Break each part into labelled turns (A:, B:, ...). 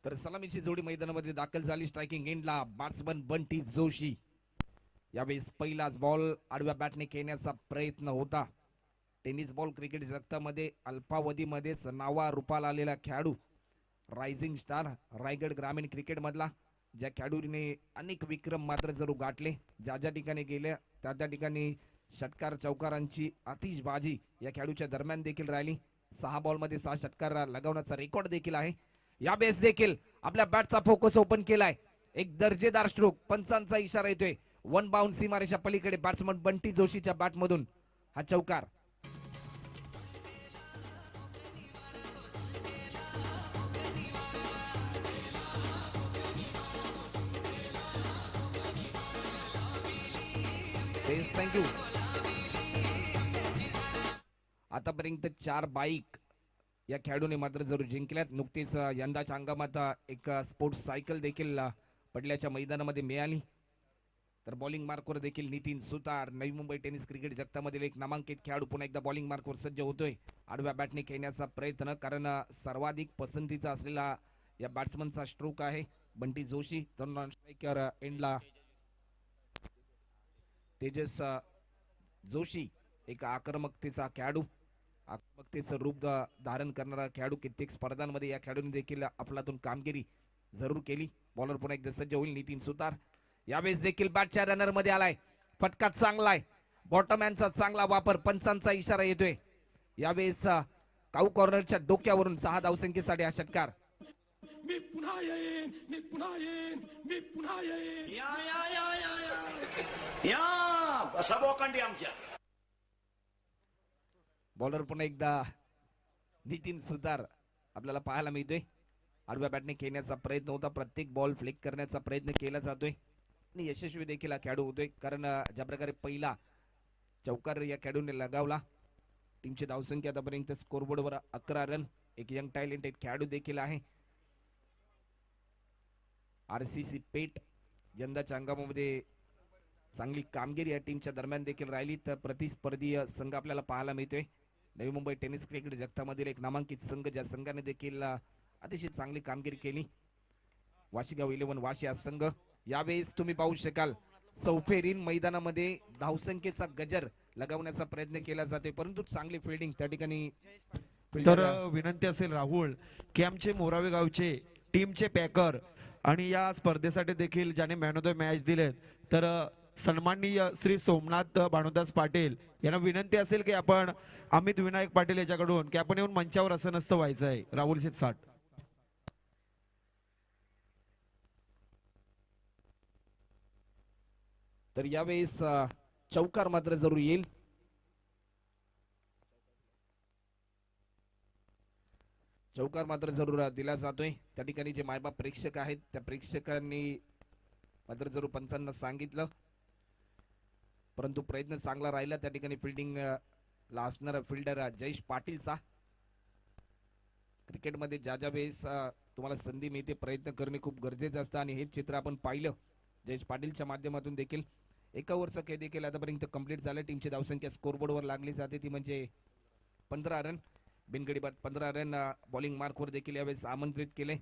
A: तर सलामीची जोडी मैदानामध्ये दाखल झाली. स्ट्रायकिंग एंडला बॅट्समन बंटी जोशी. यावेळेस पहिलाच बॉल आडव्या बॅटने खेळण्याचा प्रयत्न होता. टेनिस बॉल क्रिकेट जगतामध्ये अल्पावधीमध्येच नावारूपाला आलेला खेळाडू, रायझिंग स्टार, रायगड ग्रामीण क्रिकेटमधला, ज्या खेळाडूने अनेक विक्रम मात्र जरूर गाठले. ज्या ज्या ठिकाणी गेल्या त्या त्या ठिकाणी षटकार चौकारांची आतिषबाजी या खेळाडूच्या दरम्यान देखील राहिली. 6 बॉलमध्ये 6 षटकार लगावण्याचा रेकॉर्ड देखील आहे. या बेस देखील आपल्या बॅटचा फोकस ओपन केलाय. एक दर्जेदार स्ट्रोक, पंचांचा इशारा येतोय. वन बाउंड सीमारेषा पलीकडे बॅट्समन बंटी जोशीच्या बॅटमधून हा चौकार. थँक्यू. आतापर्यंत 4 बाईक या खेळाडूने मात्र जरूर जिंकल्यात. नुकतीच यंदाच्या हंगामात एक स्पोर्ट्स सायकल देखील पडल्याच्या मैदानामध्ये मिळाली. तर बॉलिंग मार्कवर देखील नितीन सुतार, नवी मुंबई टेनिस क्रिकेट जगतामधील एक नामांकित खेळाडू पुन्हा एकदा बॉलिंग मार्कवर सज्ज होतोय. आडव्या बॅटने खेळण्याचा प्रयत्न, कारण सर्वाधिक पसंतीचा असलेला या बॅट्समनचा स्ट्रोक आहे बंटी जोशी. तर नॉन स्ट्रायकर एंडला तेजस जोशी, एक आक्रमकतेचा खेळाडू, आक्रमकतेचं रूप धारण करणारा खेळाडू. कित्येक स्पर्धांमध्ये या खेळाडूने देखील आपल्यातून कामगिरी जरूर केली. बॉलर पुन्हा एकदा सज्ज होईल नितीन सुतार. यावेळेस देखील बॅटच्या रनर मध्ये आलाय. फटका चांगला आहे. बॉटमॅनचा चांगला वापर, पंचांचा इशारा येतोय. यावेळेस काऊ कॉर्नरच्या डोक्यावरून 6 धावसंख्येसाठी हा षटकार.
B: मी पुन्हा येईन, मी पुन्हा येईन, मी पुन्हा येईन.
C: या या या या या या बसा बोकांडी आमच्या.
A: बॉलर पुन्हा एकदा नितीन सुतार आपल्याला पाहायला मिळतोय. आडव्या बॅटने खेळण्याचा प्रयत्न होता. प्रत्येक बॉल फ्लिक करण्याचा प्रयत्न केला जातोय आणि यशस्वी देखील हा खेळाडू होतोय. कारण ज्या प्रकारे पहिला चौकार या खेळाडूने लगावला. टीमची धावसंख्या आतापर्यंत स्कोरबोर्डवर 11 रन. एक यंग टॅलेंटेड खेळाडू देखील आहे. RCC पेट यंदाच्या हंगामामध्ये चांगली कामगिरी या टीमच्या दरम्यान देखील राहिली. तर प्रतिस्पर्धीय संघ आपल्याला पाहायला मिळतोय. नवी मुंबई टेनिस क्रिकेट जगतामधील एक नामांकित संघ, ज्या संघाने देखील अतिशय चांगली कामगिरी केली, वाशीगाव 11 वाशी हा संघ. यावेळेस तुम्ही पाहू शकाल चौफेरीन मैदानामध्ये धावसंख्येचा गजर लगावण्याचा प्रयत्न केला जातोय, परंतु चांगली फिल्डिंग त्या ठिकाणी.
D: तर विनंती असेल राहुल की आमचे मोरावे गावचे टीमचे पॅकर आणि या स्पर्धेसाठी देखील ज्याने मॅन ऑफ द मॅच दिलेत, तर सन्माननीय श्री सोमनाथ भानुदास पाटील यांना विनंती असेल की आपण अमित विनायक पाटील याच्याकडून की आपण येऊन मंचावर असं नसतं व्हायचं आहे. राहुल शिरसाट.
A: तर यावेळेस चौकार मात्र जरूर येईल. चौकार मात्र जरूर दिला जातोय. त्या ठिकाणी जे मायबाप प्रेक्षक आहेत त्या प्रेक्षकांनी मात्र जरूर पंचांना सांगितलं, परंतु प्रयत्न चांगला राहिला. त्या ठिकाणी फिल्डिंग ला असणारा फिल्डर जयेश पाटीलचा. क्रिकेटमध्ये ज्या ज्या वेळेस तुम्हाला संधी मिळते प्रयत्न करणे खूप गरजेचं असतं आणि हेच चित्र आपण पाहिलं जयेश पाटीलच्या माध्यमातून देखील. 1 ओव्हरचा खेळ देखील आतापर्यंत कंप्लीट झाला. टीमची धावसंख्या स्कोरबोर्डवर लागली जाते ती म्हणजे 15 रन. बिनगडी बाद 15 रन बॉलिंग मार्कवर देखील यावेळेस आमंत्रित केले.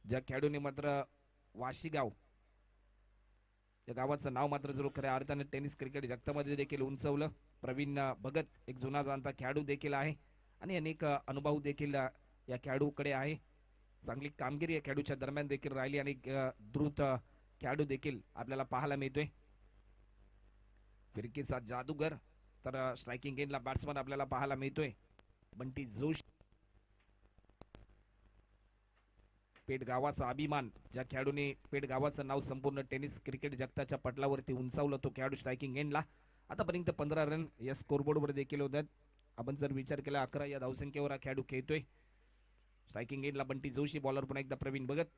A: ज्या खेळाडूने मात्र वाशीगाव या गावाचं नाव मात्र जरूर खऱ्या अर्थाने टेनिस क्रिकेट जगतामध्ये देखील उंचवलं. प्रवीण भगत एक जुना जाणता खेळाडू देखील आहे आणि अनेक अनुभव देखील या खेळाडूकडे आहे. चांगली कामगिरी या खेळाडूच्या दरम्यान देखील राहिली आणि द्रुत खेळाडू देखील आपल्याला पाहायला मिळतोय. फिरकीचा जादूगर. तर स्ट्रायकिंग एंडला बॅट्समन आपल्याला पाहायला मिळतोय बंटी जोशी. पेठ गावाचा अभिमान, ज्या खेळाडूने पेठ गावाचं नाव संपूर्ण टेनिस क्रिकेट जगताच्या पटलावरती उंचावलं, तो खेळाडू स्ट्रायकिंग एंडला. आतापर्यंत 15 रन या स्कोरबोर्डवर देखील होतात. आपण जर विचार केला 11 या धावसंख्येवर हा खेळाडू खेळतोय. स्ट्रायकिंग एंडला बंटी जोशी, बॉलर पुन्हा एकदा प्रवीण भगत.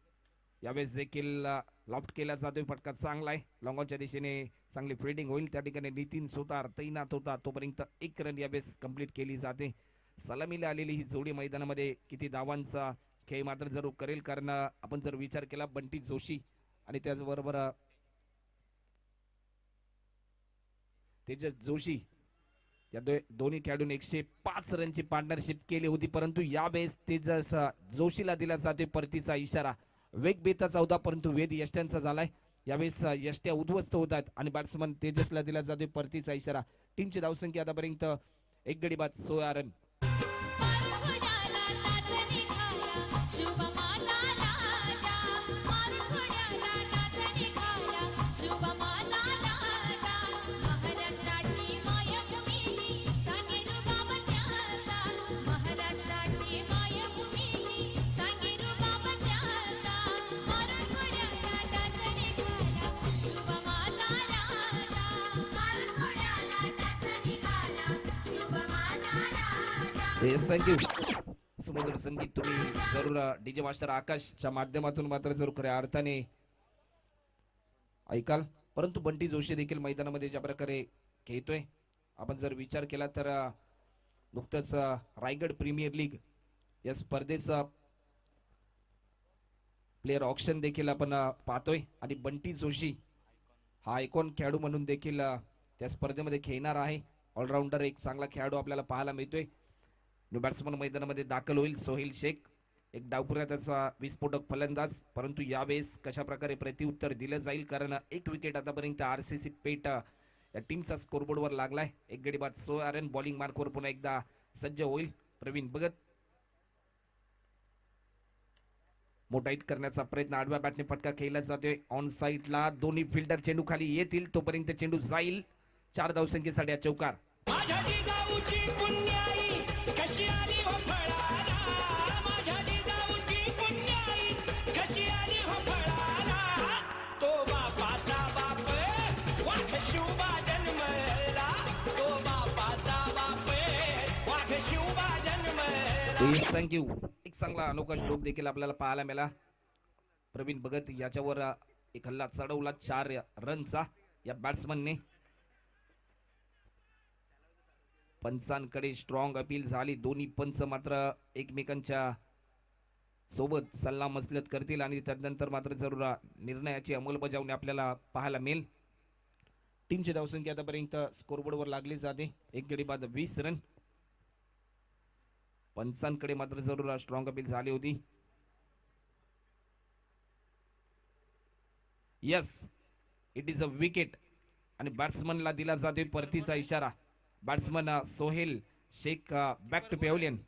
A: यावेळेस देखील लॉफ्ट केला जातोय. फटका चांगला आहे. लॉंगॉनच्या दिशेने चांगली फिल्डिंग होईल. त्या ठिकाणी नितीन सुतार तैनात होता, तोपर्यंत 1 रन यावेळेस कंप्लीट केली जाते. सलामीला आलेली ही जोडी मैदानामध्ये किती धावांचा खेळ मात्र जरूर करेल, कारण आपण जर विचार केला बंटी जोशी आणि त्याचबरोबर तेजस जोशी या दोन्ही खेळाडूंनी 105 रनची पार्टनरशिप केली होती, परंतु यावेळेस तेजस जोशीला दिला जाते परतीचा इशारा. वेग बेता 14 परंतु वेद यष्ट्यांचा झालाय. यावेळेस यष्ट्या उद्ध्वस्त होतात आणि बॅट्समन तेजसला दिला जातोय परतीचा इशारा. टीमची धावसंख्या आतापर्यंत 1 गडी बाद 16 रन. थँक्यू. समुद्र संगीत तुम्ही जरूर डीजे मास्टर आकाशच्या माध्यमातून मात्र जरूर खऱ्या अर्थाने ऐकाल. परंतु बंटी जोशी देखील मैदानामध्ये ज्या प्रकारे खेळतोय, आपण जर विचार केला तर नुकतंच रायगड प्रीमियर लीग या स्पर्धेचा प्लेअर ऑक्शन देखील आपण पाहतोय आणि बंटी जोशी हा आयकॉन खेळाडू म्हणून देखील त्या स्पर्धेमध्ये खेळणार आहे. ऑलराऊंडर एक चांगला खेळाडू आपल्याला पाहायला मिळतोय. बॅट्समन मैदानामध्ये दाखल होईल सोहेल शेख, एक डावपुऱ्याचा विस्फोटक फलंदाज. परंतु यावेळेस कशा प्रकारे प्रत्युत्तर दिलं जाईल, कारण एक विकेट आतापर्यंत आरसीसी पेट या टीमचा स्कोरबोर्डवर लागलाय. 1 गडी बाद 16 रन. बॉलिंग मार्कवर पुन्हा एकदा सज्ज होईल प्रवीण भगत. मोठा हिट करण्याचा प्रयत्न आडव्या बॅटने फटका खेळला जातोय ऑन साईडला. दोन्ही फिल्डर चेंडू खाली येतील तोपर्यंत चेंडू जाईल. 4 धावसंख्येसाठी हा चौकार. थँक्यू. एक चांगला अनोखा स्ट्रोक देखील आपल्याला पाहायला मिळाला. प्रवीण भगत याच्यावर एक हल्ला चढवला 4 रनचा या बॅट्समनने. पंचांकडे स्ट्रॉंग अपील झाली. दोन्ही पंच मात्र एकमेकांच्या सोबत सल्ला मसलत करतील आणि त्यानंतर मात्र जरूर निर्णयाची अंमलबजावणी आपल्याला पाहायला मिळेल. टीमची धावसंख्या आतापर्यंत स्कोरबोर्डवर लागली जाते 1 गडी बाद 20 रन. पंचांकडे मात्र जरूर स्ट्रॉंग अपील झाली होती. Yes, it is a wicket आणि बॅट्समनला दिला जातोय परतीचा इशारा. Batsman Sohail Shaikh back to pavilion.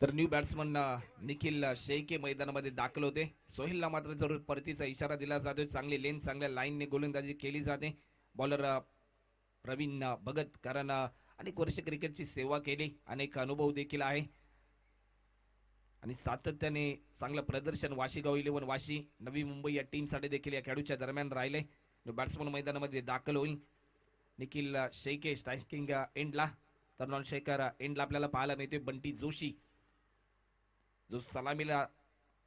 A: तर न्यू बॅट्समन निखिल शेखे मैदानामध्ये दाखल होते. सोहेलला मात्र जरूर परतीचा इशारा दिला जातोय. चांगली लेन चांगल्या लाईनने गोलंदाजी केली जाते. बॉलर प्रवीण भगत, कारण अनेक वर्ष क्रिकेटची सेवा केली, अनेक अनुभव देखील आहे आणि सातत्याने चांगलं प्रदर्शन वाशीगाव 11 वाशी नवी मुंबई या टीमसाठी देखील या खेळाडूच्या दरम्यान राहिले. बॅट्समन मैदानामध्ये दाखल होईल. निखिल शेखे स्ट्रायकिंग एंडला, तर नॉन शेकर एंडला आपल्याला पाहायला मिळतोय बंटी जोशी, जो सलामीला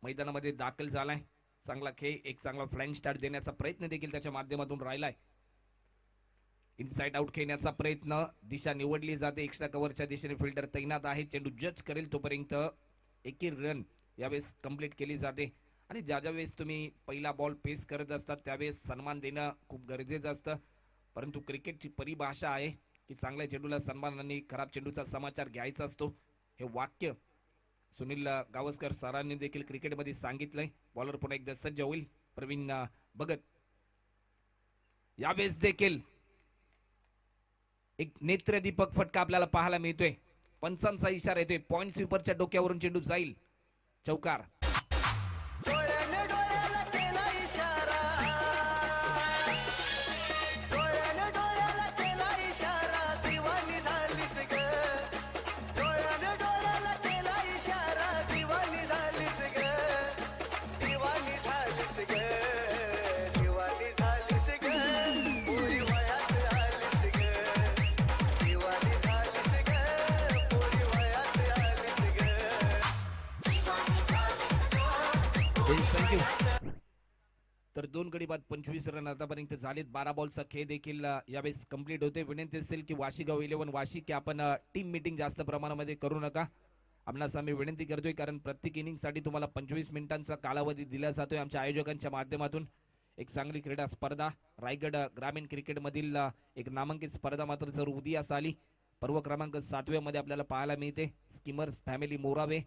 A: मैदानामध्ये दाखल झालाय. चांगला खेळ, एक चांगला फ्लाइंग स्टार्ट देण्याचा प्रयत्न देखील त्याच्या माध्यमातून राहिलाय. इनसाइड आउट खेळण्याचा प्रयत्न, दिशा निवडली जाते. एक्स्ट्रा कव्हरच्या दिशेने फिल्डर तैनात आहे. चेंडू जज करेल तोपर्यंत 1 रन यावेळेस कंप्लीट केली जाते. आणि ज्या वेळेस तुम्ही पहिला बॉल पेस करत असतात त्यावेळेस सन्मान देणं खूप गरजेचं असतं. परंतु क्रिकेटची परिभाषा आहे की चांगल्या चेंडूला सन्मान आणि खराब चेंडूचा समाचार घ्यायचा असतो. हे वाक्य सुनील गावस्कर सरांनी देखील क्रिकेटमध्ये सांगितलंय. बॉलर पुन्हा एकदा सज्ज होईल प्रवीण भगत. यावेळेस देखील एक नेत्रदीपक फटका आपल्याला पाहायला मिळतोय. पंचांचा इशारा येतोय. पॉइंट स्वीपरच्या डोक्यावरून चेंडू जाईल. चौकार.
E: दिवानी झालीस ग, दिवानी झालीस ग, दिवानी झालीस
A: थँक्यू. तर 2 गडी बाद 25 रन आतापर्यंत झालेत. 12 बॉलचा खेळ देखील यावेळेस कंप्लीट होते. विनंती असेल की वाशीगाव 11 वाशी की आपण टीम मीटिंग जास्त प्रमाणामध्ये करू नका. आपणास आम्ही विनंती करतोय कारण प्रत्येक इनिंगसाठी तुम्हाला 25 मिनिटांचा कालावधी दिला जातोय आमच्या आयोजकांच्या माध्यमातून. एक चांगली क्रीडा स्पर्धा रायगड ग्रामीण क्रिकेटमधील एक नामांकित स्पर्धा मात्र जर उदयास आली. पर्व क्रमांक 7व्या मध्ये आपल्याला पाहायला मिळते. स्कीमर्स फॅमिली मोरावे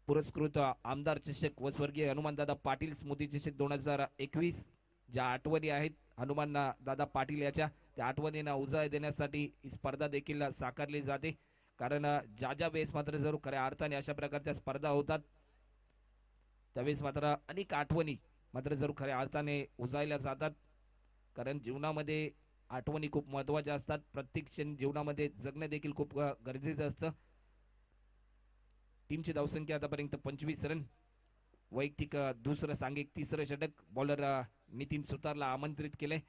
A: पुरस्कृत आमदार चषक व स्वर्गीय हनुमानदादा पाटील स्मृती चषक 2021 ज्या आठवणी आहेत हनुमान दादा पाटील याच्या त्या आठवणींना उजाळा देण्यासाठी ही स्पर्धा देखील साकारली जाते. कारण ज्या वेळेस मात्र जर खऱ्या अर्थाने अशा प्रकारच्या स्पर्धा होतात त्यावेळेस मात्र अनेक आठवणी मात्र जर खऱ्या अर्थाने उजाळल्या जातात. कारण जीवनामध्ये आठवणी खूप महत्त्वाच्या असतात. प्रत्येक क्षण जीवनामध्ये जगणं देखील खूप गरजेचं असतं. टीमची धावसंख्या आतापर्यंत 25 रन. वैयक्तिक दुसरं सांघिक तिसरं षटक. बॉलर नितीन सुतारला आमंत्रित केले.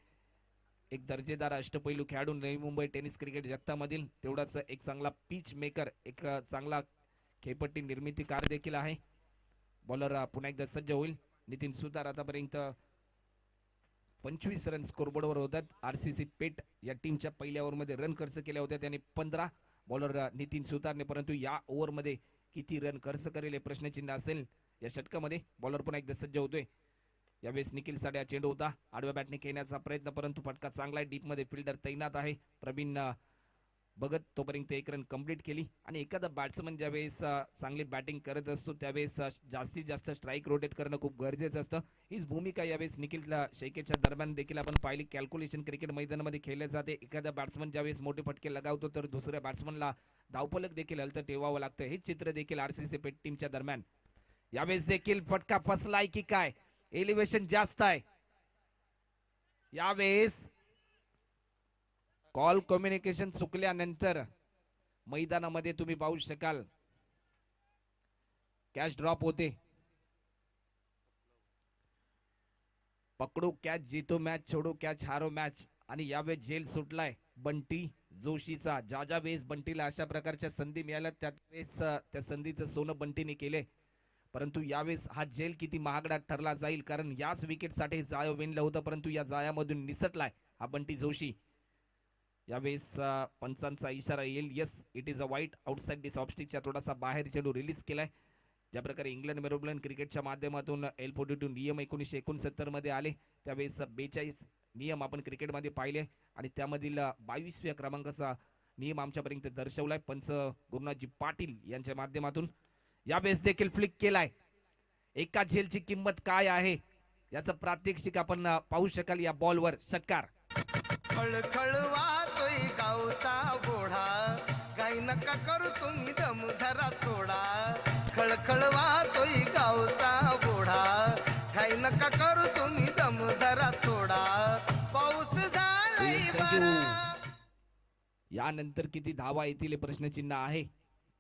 A: एक दर्जेदार अष्टपैलू खेळाडू नवी मुंबई टेनिस क्रिकेट जगतामधील तेवढाच एक चांगला पिच मेकर एक चांगला खेळपट्टी निर्मितीकार देखील आहे. बॉलर पुन्हा एकदा सज्ज होईल. नितीन सुतार आतापर्यंत 25 रन स्कोरबोर्डवर होतात. RCC पेट या टीमच्या पहिल्या ओव्हरमध्ये रन खर्च केल्या होत्या त्याने 15. बॉलर नितीन सुतारने परंतु या ओव्हरमध्ये किती रन खर्च करेल हे प्रश्नचिन्ह असेल या षटकामध्ये. बॉलर पुन्हा एकदा सज्ज होतोय. यावेळेस निखिल साडे हा चेंडू होता आडव्या बॅटने खेळण्याचा प्रयत्न परंतु फटका चांगला आहे. डीप मध्ये फिल्डर तैनात आहे प्रवीण बघत तोपर्यंत 1 रन कंप्लीट केली. आणि एखादा बॅट्समन ज्यावेळेस चांगली बॅटिंग करत असतो त्यावेळेस जास्तीत जास्त स्ट्राईक रोटेट करणं खूप गरजेचं असतं. हीच भूमिका यावेळेस निखिल शेखेच्या दरम्यान देखील आपण पाहिली. कॅल्क्युलेशन क्रिकेट मैदानामध्ये खेळले जाते. एखादा बॅट्समन ज्यावेळेस मोठे फटके लगावतो तर दुसऱ्या बॅट्समनला धावफलक देखील हलतं ठेवावं लागतं. हेच चित्र देखील RCC पेट टीमच्या दरम्यान. यावेळेस देखील फटका फसलाय की काय एलिव्हेशन जास्त आहे. यावेळेस कॉल कम्युनिकेशन चुकल्यानंतर मैदानामध्ये तुम्ही पाहू शकाल कॅच ड्रॉप होते. पकडो कॅच जीतो मॅच छोडो कॅच हारो मॅच. आणि यावेळेस जेल सुटलाय बंटी जोशीचा. ज्या वेळेस बंटीला अशा प्रकारच्या संधी मिळाल्या त्यावेळेस त्या संधीचं सोनं बंटीने केले. परंतु यावेळेस हा जेल किती महागडा ठरला जाईल कारण याच विकेटसाठी जाळ विणलं होतं परंतु या जाळ्यामधून निसटलाय हा बंटी जोशी. यावेळेस पंचांचा इशारा येईल. येस इट इज अ वाईट आउटसाइड दिस ऑफस्टिकच्या थोडासा बाहेर चेंडू रिलीज केलाय. ज्या प्रकारे इंग्लंड मेरोब्लन क्रिकेटच्या माध्यमातून L42 नियम 1969 मध्ये आले त्यावेळेस 42 नियम आपण क्रिकेटमध्ये पाहिले आणि त्यामधील 22व्या क्रमांकाचा नियम आमच्यापर्यंत दर्शवलाय पंच गुरुनाथजी पाटील यांच्या माध्यमातून. यावेळेस देखील फ्लिक केलाय. एका झेलची किंमत काय आहे याचं प्रात्यक्षिक आपण पाहू शकाल या बॉलवर. षटकार
E: खळखळवातोय गावचा घोडा गाई नका करू तुम्ही दम धरा थोडा. खळखळवातोय गावचा घोडा गाई नका करू तुम्ही दम धरा थोडा. पाऊस झालाय बरा.
A: यानंतर किती धावा येतील हे प्रश्नचिन्ह आहे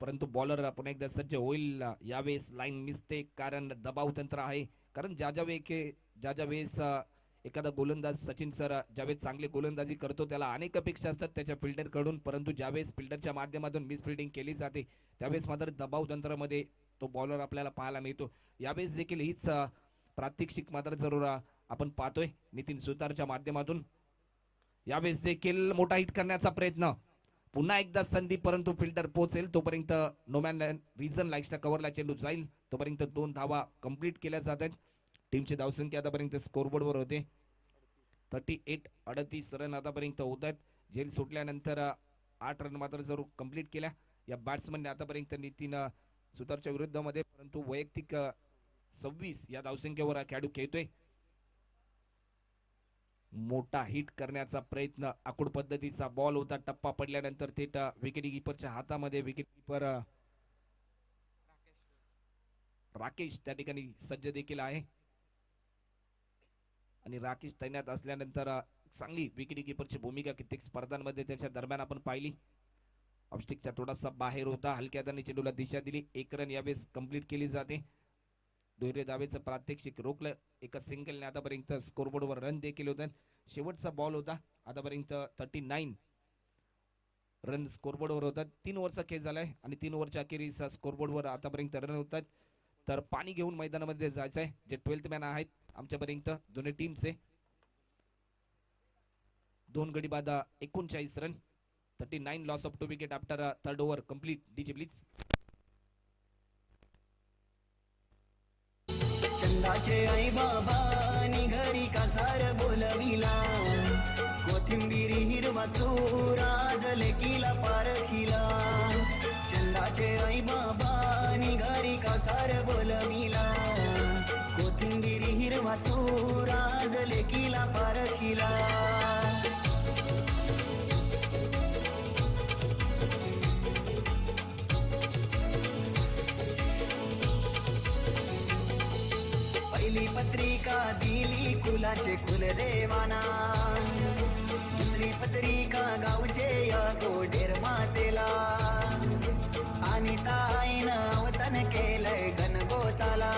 A: परंतु बॉलर पुन्हा एकदा सज्ज होईल. यावेळेस लाईन मिस्टेक कारण दबाव तंत्र आहे. कारण ज्या वेळेस एखादा गोलंदाज सचिन सर ज्यावेळेस चांगली गोलंदाजी करतो त्याला अनेक अपेक्षा असतात त्याच्या फिल्डर कडून परंतु ज्यावेळेस फिल्डरच्या माध्यमातून मिसफिल्डिंग केली जाते त्यावेळेस मात्र दबाव तंत्रामध्ये तो बॉलर आपल्याला पाहायला मिळतो. यावेळेस देखील हीच प्रात्यक्षिक मात्र जरूर आपण पाहतोय नितीन सुतारच्या माध्यमातून. यावेळेस देखील मोठा हिट करण्याचा प्रयत्न. पुन्हा एकदा संधी परंतु फिल्डर पोहोचेल तोपर्यंत नोमॅन रिजन लाईक्सच्या कव्हरला चेंडू जाईल तोपर्यंत 2 धावा कंप्लीट केल्या जात आहेत. टीमची धावसंख्या आतापर्यंत स्कोरबोर्डवर होते 38 रन आतापर्यंत होत आहेत. झेल सुटल्यानंतर 8 रन मात्र जरूर कंप्लीट केल्या या बॅट्समनने आतापर्यंत नितीन सुतारच्या विरुद्धमध्ये परंतु वैयक्तिक 26 या धावसंख्येवर खेळाडू खेळतोय. मोठा हिट करण्याचा प्रयत्न आकुड पद्धतीचा बॉल होता. टप्पा पडल्यानंतर थेट विकेट किपरच्या हातामध्ये. विकेट किपर राकेश त्या ठिकाणी सज्ज देखील आहे आणि राकेश तैनात असल्यानंतर चांगली विकेट किपरची भूमिका कित्येक स्पर्धांमध्ये त्याच्या दरम्यान आपण पाहिली. ऑफस्टिकच्या थोडासा बाहेर होता. हलक्या हाताने चेंडूला दिशा दिली. 1 रन यावेळेस कंप्लीट केली जाते. दुहेरी धावेचं प्रात्यक्षिक रोखलं. एका सिंगलने आतापर्यंत स्कोरबोर्डवर रन देखील होतात. शेवटचा बॉल होता आतापर्यंत 39 रन स्कोरबोर्डवर होतात. 3 ओव्हरचा खेळ झालाय आणि 3 ओव्हरच्या अखेरीस स्कोरबोर्डवर आतापर्यंत रन होतात तर पाणी घेऊन मैदानामध्ये जायचंय. जे 12th मॅन आहेत आमच्यापर्यंत दोन्ही टीमचे. 2 गडी बाद 39 run. 39 loss of 2 wicket after third over complete. DJ please.
F: चंदाचे आई बाबा घरी कासार बोलविला कोथिंबीर हिरवा चोरा जलेकीला पारखिला चंदाचे आई बाबा घरी कासार बोलविला कोथिंबीर हिरवा चोरा जलेकीला पारखिला पहिली पत्रिका दिली कुलाचे कुलदेवाना दुसरी पत्रिका गावचे या गोडेर मातेला आणि ताईनं अवतन केलंय गणगोताला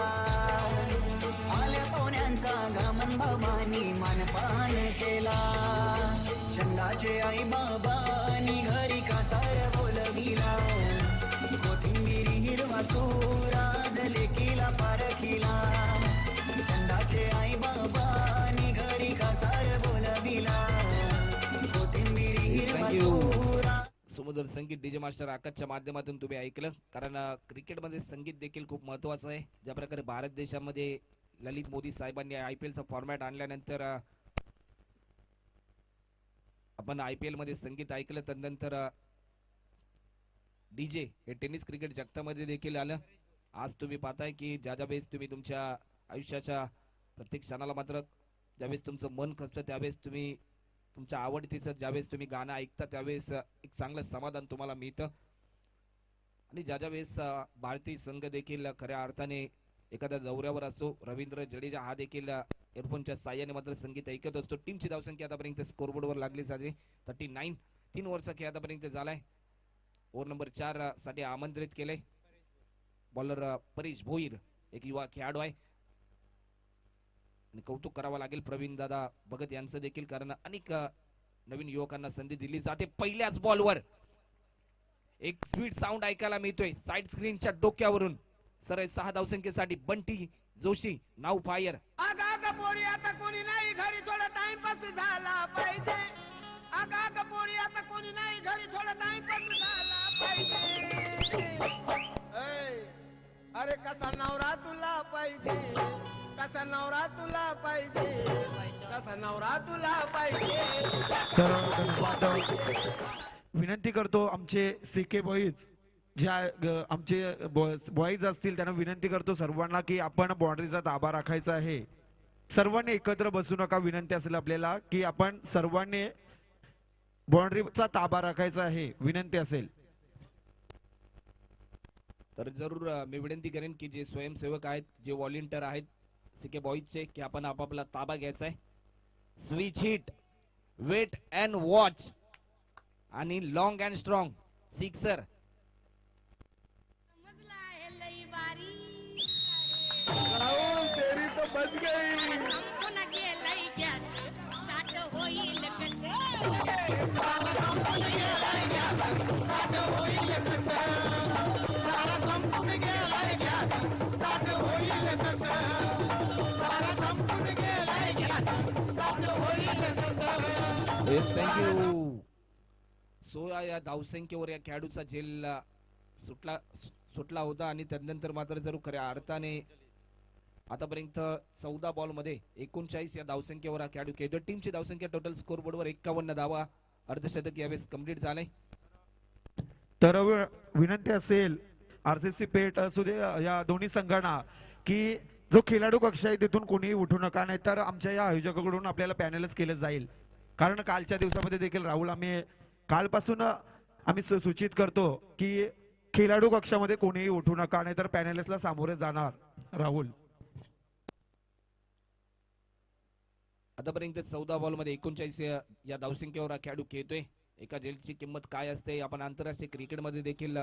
F: आल्या पाहुण्यांचा घामन भवानी मानपान केला चंदाचे आई बाबानी घरी कासार बोलविला कोथिंबीर हिरवा चोरा जलेकीला पारखिला चंदाचे आई बाबानी घरी कासार बोलविला कोथिंबीर हिरवा चोरा.
A: सुमधुर संगीत डीजे मास्टर आकाशच्या माध्यमातून तुम्ही ऐकलं. कारण क्रिकेटमध्ये संगीत देखील खूप महत्वाचं आहे. ज्या प्रकारे भारत देशामध्ये ललित मोदी साहेबांनी IPL चा फॉर्मॅट आणल्यानंतर आपण IPL मध्ये संगीत ऐकलं. त्यानंतर डीजे हे टेनिस क्रिकेट जगतामध्ये देखील आलं. आज तुम्ही पाहताय की ज्या वेळेस तुम्ही तुमच्या आयुष्याच्या प्रत्येक क्षणाला मात्र ज्यावेळेस तुमचं मन खचतं त्यावेळेस तुम्ही तुमच्या आवडतीचं ज्यावेळेस तुम्ही गाणं ऐकता त्यावेळेस एक चांगलं समाधान तुम्हाला मिळतं. आणि ज्या वेळेस भारतीय संघ देखील खऱ्या अर्थाने एखाद्या दौऱ्यावर असतो. रवींद्र जडेजा हा देखील एअरफोनच्या साह्याने मात्र संगीत ऐकत असतो. टीमची धावसंख्या आतापर्यंत स्कोरबोर्डवर लागली जाते 39. 3 ओव्हरचा खेळ आतापर्यंत झालाय. ओव्हर नंबर 4 साठी आमंत्रित केले बॉलर परेश भोईर एक युवा खेळाडू आहे. आणि कौतुक करावं लागेल प्रवीण दादा भगत यांचं देखील. कारण अनेक नवीन युवकांना संधी दिली जाते. पहिल्याच बॉलवर एक स्वीट साऊंड ऐकायला मिळतोय साइड स्क्रीनच्या डोक्यावरून. सरळ 6 धावसंख्येसाठी बंटी जोशी नाव फायर.
E: आगा पोरी आता कोणी नाही घरी थोडा टाइमपास झाला पाहिजे आगा पोरी आता कोणी नाही घरी थोडा टाइमपास झाला पाहिजे अरे कसा नवरा तुला पाहिजे कसा नवरा तुला पाहिजे कसा नवरा तुला पाहिजे.
D: तर धन्यवाद. विनंती करतो आमचे CK बॉईज ज्या आमचे बॉईज असतील त्यांना विनंती करतो सर्वांना की आपण बाउंड्रीचा ताबा राखायचा आहे. सर्वांनी एकत्र बसू नका. विनंती असेल आपल्याला की आपण सर्वांनी बाउंड्रीचा ताबा राखायचा आहे. विनंती असेल
A: तर जरूर मी विनंती करेन की जे स्वयंसेवक आहेत जे व्हॉलेंटियर आहेत CK बॉईजचे की आपण आपापला ताबा घ्यायचा आहे. Switch hit wait and watch आणि लॉंग अँड स्ट्रॉंग सिक्सर.
E: तेरी तो बच गई
A: थँक्यू. 16 या धावसंख्येवर या खेळाडूचा झेल सुटला होता. आणि त्यानंतर मात्र जरूर खऱ्या अर्थाने आतापर्यंत 14 बॉल मध्ये 39 या धावसंख्येवर हा खेळाडू खेळतो. टीमची धावसंख्या टोटल स्कोरबोर्डवर 51 धावा. अर्धशतक यावेळेस कंप्लीट झालंय.
D: तर विनंती असेल RCC पेठ असू दे या दोन्ही संघांना की जो खेळाडू कक्ष आहे तिथून कोणीही उठू नका. नाहीतर आमच्या या आयोजकाकडून आपल्याला पॅनलच केलं जाईल. कारण कालच्या दिवसामध्ये देखील राहुल आम्ही कालपासून आम्ही सूचित करतो की खेळाडू कक्षामध्ये कोणीही उठू नका नाहीतर पॅनलिस्टला सामोरे जाणार. राहुल
A: आतापर्यंत 14 बॉल मध्ये 39 या धावसंख्येवर हा खेळाडू खेळतोय. एका झेलची किंमत काय असते आपण आंतरराष्ट्रीय क्रिकेटमध्ये देखील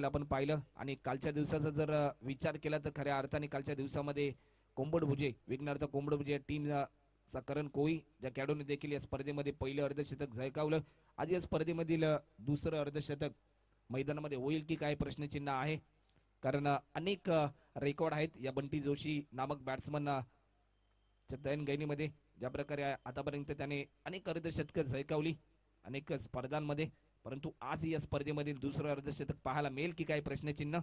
A: आपण पाहिलं. आणि कालच्या दिवसाचा जर विचार केला तर खऱ्या अर्थाने कालच्या दिवसामध्ये कोंबडभुजे विघ्नार्थ कोंबडभुजे टीमचा करण कोळी ज्या खेळाडूने देखील या स्पर्धेमध्ये पहिलं अर्धशतक झळकावलं. आज या स्पर्धेमधील दुसरं अर्धशतक मैदानामध्ये होईल की काय प्रश्नचिन्ह आहे. कारण अनेक रेकॉर्ड आहेत या बंटी जोशी नामक बॅट्समन दयन गैनीमध्ये. ज्या प्रकारे आतापर्यंत त्याने अनेक अर्धशतक झळकावली अनेक स्पर्धांमध्ये, परंतु आज या स्पर्धेमध्ये दुसरं अर्धशतक पाहायला मिळेल की काय प्रश्नचिन्ह.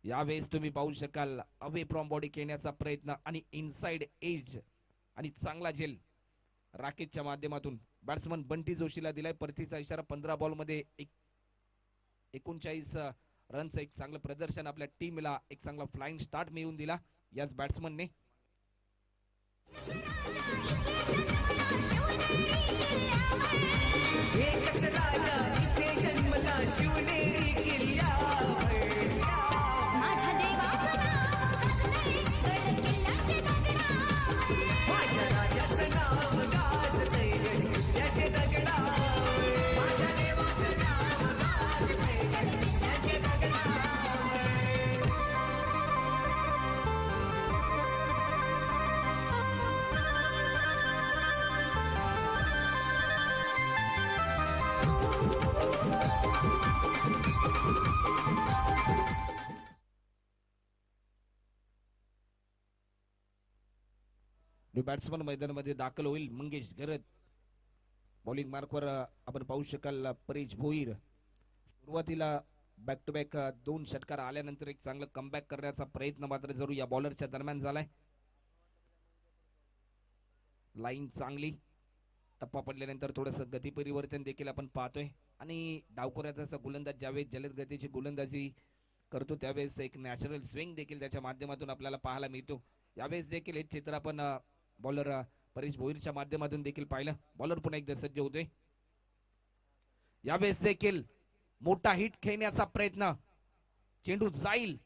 A: यावेळेस तुम्ही पाहू शकाल अवे फ्रॉम बॉडी खेळण्याचा प्रयत्न आणि इनसाइड एज आणि चांगला झेल राकेशच्या माध्यमातून बॅट्समन बंटी जोशीला दिलाय परतीचा इशारा. 15 बॉल मध्ये 39 रनचं एक चांगलं प्रदर्शन आपल्या टीमला एक चांगला फ्लाइंग स्टार्ट मिळवून दिला याच बॅट्समनने.
F: एकच राजा इथे जन्मला शिवनेरी किल्ल्यावर. माझ्या देवाचं नाव गाजतंय गड किल्ल्याचे दगडावर. माझ्या राजाचं नाव गाजतंय गड किल्ल्याचे दगडावर. माझ्या देवाचं नाव गाजतंय गड किल्ल्याचे दगडावर.
A: बॅट्समन मैदानामध्ये दाखल होईल मंगेश घरत. बॉलिंग मार्कवर आपण पाहू शकाल परेश भोईर. सुरुवातीला बॅक टू बॅक 2 षटकार आल्यानंतर एक चांगलं कमबॅक करण्याचा प्रयत्न मात्र जरूर या बॉलरच्या दरम्यान झालाय. लाईन चांगली, टप्पा पडल्यानंतर थोडंसं गती परिवर्तन देखील आपण पाहतोय आणि डावखोऱ्याचा गोलंदाज ज्यावेळेस जलद गतीची गोलंदाजी करतो त्यावेळेस एक नॅचरल स्विंग देखील त्याच्या माध्यमातून आपल्याला पाहायला मिळतो. यावेळेस देखील हे चित्र आपण बॉलर परेश भोईरच्या माध्यमातून देखील पाहिलं. बॉलर पुन्हा एकदा सज्ज होतोय. यावेळेस देखील मोठा हिट खेळण्याचा प्रयत्न, चेंडू जाईल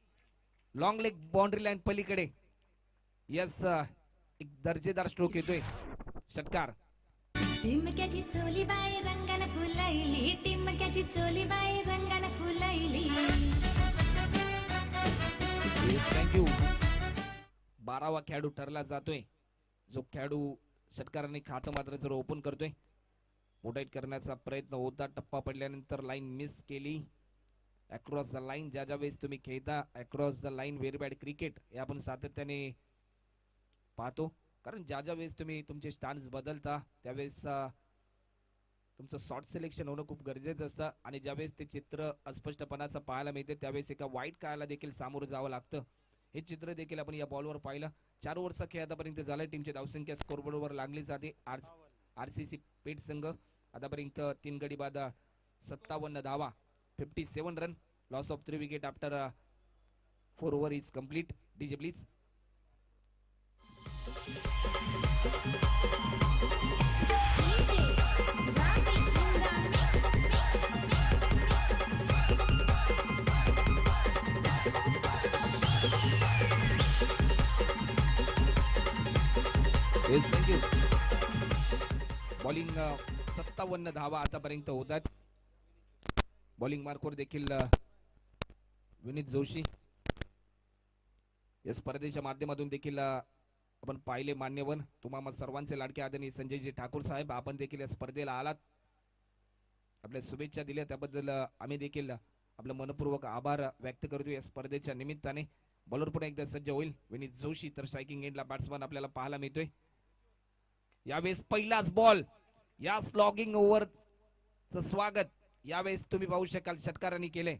A: लॉंग लेग बाउंड्री लाईन पलीकडे. यस, एक दर्जेदार स्ट्रोक येतोय, षटकार.
G: टिमक्याची चोली बाई रंगाने फुलाईली, टिमक्याची चोली बाई रंगाने फुलाईली.
A: थँक्यू. 12वा खेळाडू ठरला जातोय, जो खेळाडू षटकाराने खातं मात्र जर ओपन करतोय. मोटाईट करण्याचा प्रयत्न होता, टप्पा पडल्यानंतर लाईन मिस केली. अक्रॉस द लाईन ज्या ज्या वेळेस तुम्ही खेळता across the line very bad cricket हे आपण सातत्याने पाहतो. कारण ज्या ज्या वेळेस तुम्ही तुमचे स्टान्स बदलता त्यावेळेस तुमचं शॉर्ट सिलेक्शन होणं खूप गरजेचं असतं आणि ज्यावेळेस ते चित्र अस्पष्टपणाचं पाहायला मिळते त्यावेळेस एका वाईट काळाला देखील सामोरं जावं लागतं. हे चित्र देखील आपण या बॉलवर पाहिलं. 4 ओव्हरचा खेळ आतापर्यंत झालाय. टीमची धावसंख्या स्कोरबोर्डवर लागली जाते. आरसीसी पेट संघ आतापर्यंत 3 गडी बाद 57 धावा, 57 run, loss of 3 wicket after 4 over is complete. DJ please. Thank you. Bowling 57 धावा आतापर्यंत होतात. बॉलिंग मार्कवर देखील विनीत जोशी. या स्पर्धेच्या माध्यमातून देखील आपण पाहिले मान्यवर तुम्हाला सर्वांचे लाडके आदरणीय संजयजी ठाकूर साहेब, आपण देखील या स्पर्धेला आलात, आपल्या शुभेच्छा दिल्या त्याबद्दल आम्ही देखील आपलं मनपूर्वक आभार व्यक्त करतो. या स्पर्धेच्या निमित्ताने बॉलर पुन्हा एकदा सज्ज होईल विनीत जोशी. तर स्ट्रायकिंग एंडला बॅट्समन आपल्याला पाहायला मिळतोय. यावेळेस पहिलाच बॉल, या स्लॉगिंग ओव्हरचं स्वागत यावेळेस तुम्ही पाहू शकाल षटकारांनी केले.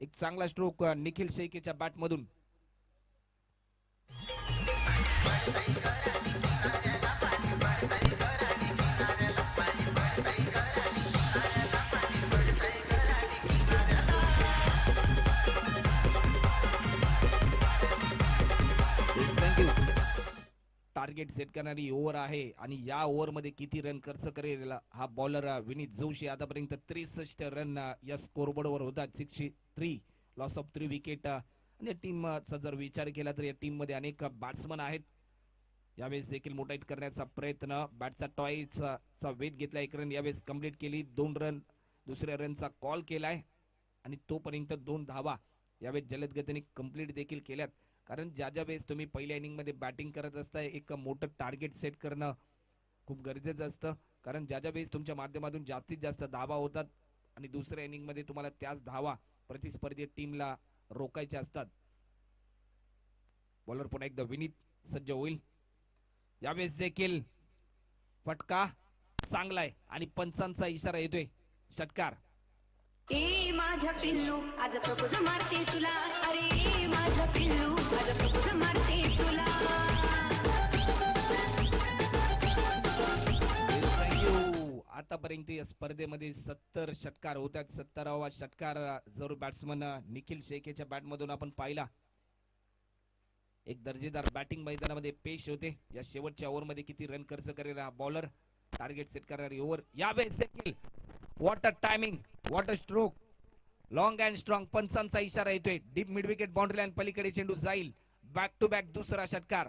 A: एक चांगला स्ट्रोक निखिल शेळकेच्या बॅट मधून. टार्गेट सेट करणारी ओव्हर आहे आणि या ओव्हर मध्ये किती रन खर्च करेल हा बॉलर विनीत जोशी. आतापर्यंत 63 रन या स्कोरबोर्ड वर होतात. 63, लॉस ऑफ 3 विकेट. आणि टीमचा जर विचार केला तर या टीम मध्ये अनेक बॅट्समन आहेत. यावेळेस देखील मोटाईट करण्याचा प्रयत्न, बॅटचा टॉयचा वेध घेतला. 1 रन यावेळेस कंप्लीट केली. 2 रन दुसऱ्या रनचा कॉल केलाय आणि तोपर्यंत 2 धावा यावेळेस जलद गतीने कंप्लीट देखील केल्यात. कारण ज्या ज्या वेळेस तुम्ही पहिल्या इनिंग मध्ये बॅटिंग करत असता एक मोठं टार्गेट सेट करणं खूप गरजेचं असतं. कारण ज्या ज्या वेळेस तुमच्या माध्यमातून जास्तीत जास्त धावा होतात आणि दुसऱ्या इनिंग मध्ये तुम्हाला त्याच धावा प्रतिस्पर्धी टीमला रोखायच्या असतात. बॉलर पुन्हा एकदा विनीत सज्ज होईल. यावेळेस देखील फटका चांगलाय आणि पंचांचा इशारा येतोय. षटकार.
F: ए माझ्या पिल्लू आज प्रपोज मारते तुला, अरे माझ्या पिल्लू आज प्रपोज मारते तुला.
A: थँक्यू. आतापर्यंत या स्पर्धेमध्ये 70 षटकार होतात. 70वा षटकार जरूर बॅट्समन निखिल शेखेच्या बॅट मधून आपण पाहिला. एक दर्जेदार बॅटिंग मैदानामध्ये पेश होते. या शेवटच्या ओव्हर मध्ये किती रन खर्च करेल हा बॉलर, टार्गेट सेट करणारी ओव्हर. यावेळेस देखील what a timing, what a stroke, long and strong. पंचांचा इशारा येतोय. Deep mid wicket boundary line पलीकडे चेंडू जाईल. बॅक टू बॅक दुसरा षटकार.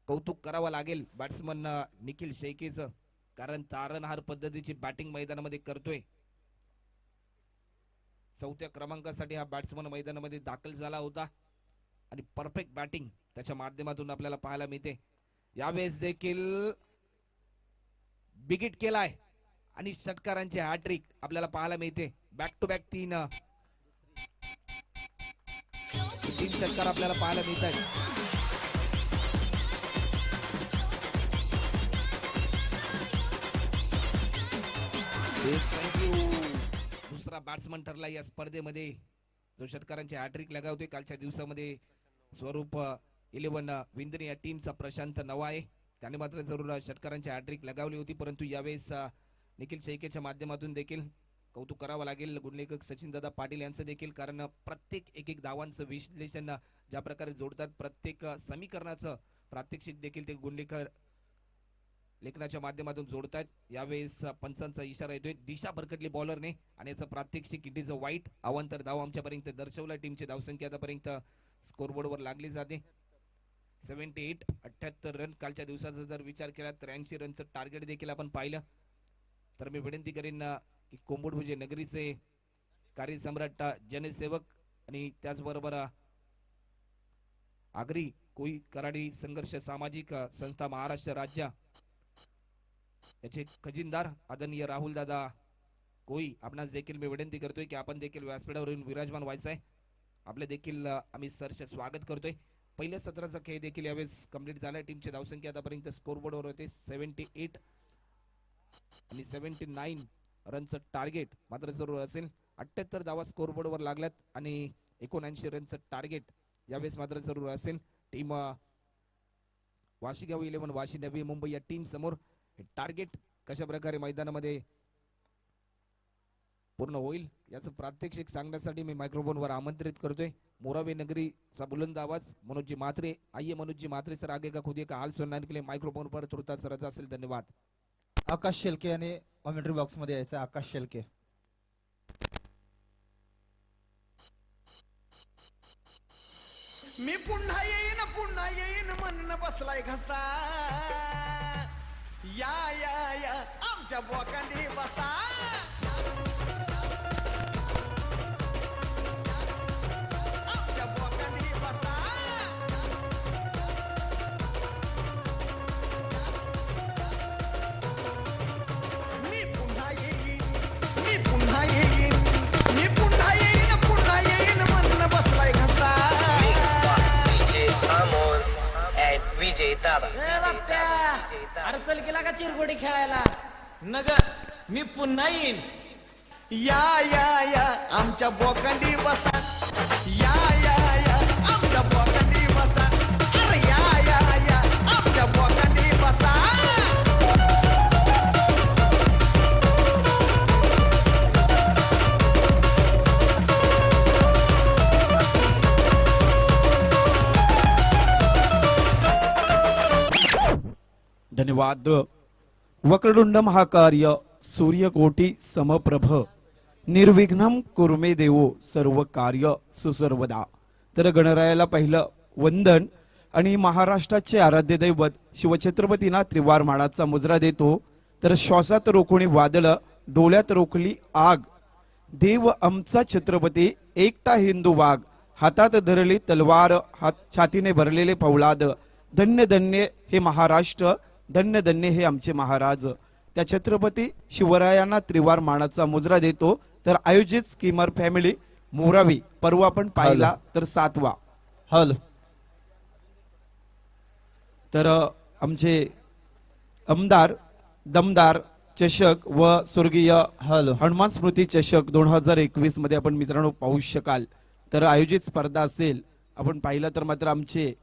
A: कौतुक करावं लागेल बॅट्समन निखिल शेखेचं, कारण तारणहार पद्धतीची बॅटिंग मैदानामध्ये करतोय. 4थ्या क्रमांकासाठी हा बॅट्समन मैदानामध्ये दाखल झाला होता आणि परफेक्ट बॅटिंग त्याच्या माध्यमातून आपल्याला पाहायला मिळते. यावेळेस देखील बिगिट केलाय आणि षटकारांची हॅट्रिक आपल्याला पाहायला मिळते. बॅक टू बॅक तीन षटकार आपल्याला पाहायला मिळत आहेत. दुसरा बॅट्समन ठरला या स्पर्धेमध्ये जो षटकारांची हॅट्रिक लगावतोय. कालच्या दिवसामध्ये स्वरूप 11 विंद्रे या टीमचा प्रशांत नवा आहे. त्याने मात्र जरूर षटकारांची हॅट्रिक लगावली होती, परंतु यावेळेस निखिल शेखेच्या माध्यमातून देखील कौतुक करावं लागेल गुणलेखक सचिन दादा पाटील यांचं देखील, कारण प्रत्येक एक धावांचं विश्लेषण ज्या प्रकारे जोडतात, प्रत्येक समीकरणाचं प्रात्यक्षिक देखील ते गुणलेखक लेखनाच्या माध्यमातून जोडतात. यावेळेस पंचांचा इशारा येतोय. दिशा भरकटली बॉलरने आणि याचं प्रात्यक्षिक इट इज अ वाईट. अवांतर धाव आमच्यापर्यंत दर्शवला. टीमची धावसंख्या आतापर्यंत स्कोरबोर्डवर लागली जाते. 78 78 रन. कालच्या दिवसाचा जर विचार केला 83 रनचं टार्गेट देखील आपण पाहिलं. तर मी विनंती करीन की कोंबडभुजे नगरीचे कार्यसम्राट जनसेवक आणि त्याचबरोबर आगरी कोई कराडी संघर्ष सामाजिक संस्था महाराष्ट्र राज्य याचे खजिनदार आदरणीय राहुल दादा कोई, आपणास देखील मी विनंती करतोय की आपण देखील व्यासपीठावर येऊन विराजमान व्हायचं आहे. आपले देखील आम्ही सरस स्वागत करतोय. पहिल्या सत्राचा खेळ देखील यावेळेस कंप्लीट झालाय. टीमची धावसंख्या आतापर्यंत स्कोरबोर्डवर होते 78 आणि 79 रनचं टार्गेट मात्र जरूर असेल. 78 धावा स्कोरबोर्डवर लागल्यात आणि 79 रनचं टार्गेट यावेळेस मात्र जरूर असेल. टीम वाशीगाव 11 वाशी नवी मुंबई या टीम समोर टार्गेट कशा प्रकारे मैदानामध्ये पूर्ण होईल याचं प्रात्यक्षिक सांगण्यासाठी मी मायक्रोफोनवर आमंत्रित करतोय मोरावे नगरीचा बुलंद आवाज मनोजी म्हात्रे. आइए मनोजी म्हात्रे सर, आगे का खुदिए का हाल सुनने के लिए मायक्रोफोन पर तुरंत रजा असेल. धन्यवाद.
H: आकाश शेलके याने कॉमेंट्री बॉक्स मध्ये यायचं. आकाश शेलके.
E: मी पुन्हा येईन म्हणणं बसलाय घसा. या या या आमच्या बोकांडी बसा. आमच्या बोकांडी बसा. मी पुन्हा येईन म्हणणं बसलाय घसा.
I: अरे चल गेला का चिरगोडी खेळायला नग, मी पुन्हा येईन.
E: या या या आमच्या बोकांडी बसा. या या या आमच्या बोकांडी बसा. अरे या या या आमच्या बोकांडी बसा.
J: धन्यवाद. वक्रतुंड महाकार्य सूर्यकोटी समप्रभ निर्विघ्नं कुर्मे देवो सर्व कार्य सुसर्वदा. तर गणरायाला पहिलं वंदन आणि महाराष्ट्राचे आराध्य दैवत शिवछत्रपतींना त्रिवार मानाचा मुजरा देतो. तर श्वासात रोखुणी वादळ, डोळ्यात रोखली आग, देव आमचा छत्रपती एकटा हिंदू वाघ, हातात धरली तलवार, छातीने भरलेले फौलाद. धन्य धन्य हे महाराष्ट्र, धन्य धन्य हे आमचे महाराज. त्या छत्रपती शिवरायांना त्रिवार मानाचा मुजरा देतो. तर आयोजित स्कीमर फॅमिली मोरावी पर्व आपण पाहिला तर 7वा.
H: हॅलो
J: तर आमचे आमदार दमदार चषक व स्वर्गीय
H: हॅलो
J: हनुमान स्मृती चषक 2021 मध्ये आपण मित्रांनो पाहू शकाल. तर आयोजित स्पर्धा असेल आपण पाहिलं तर मात्र आमचे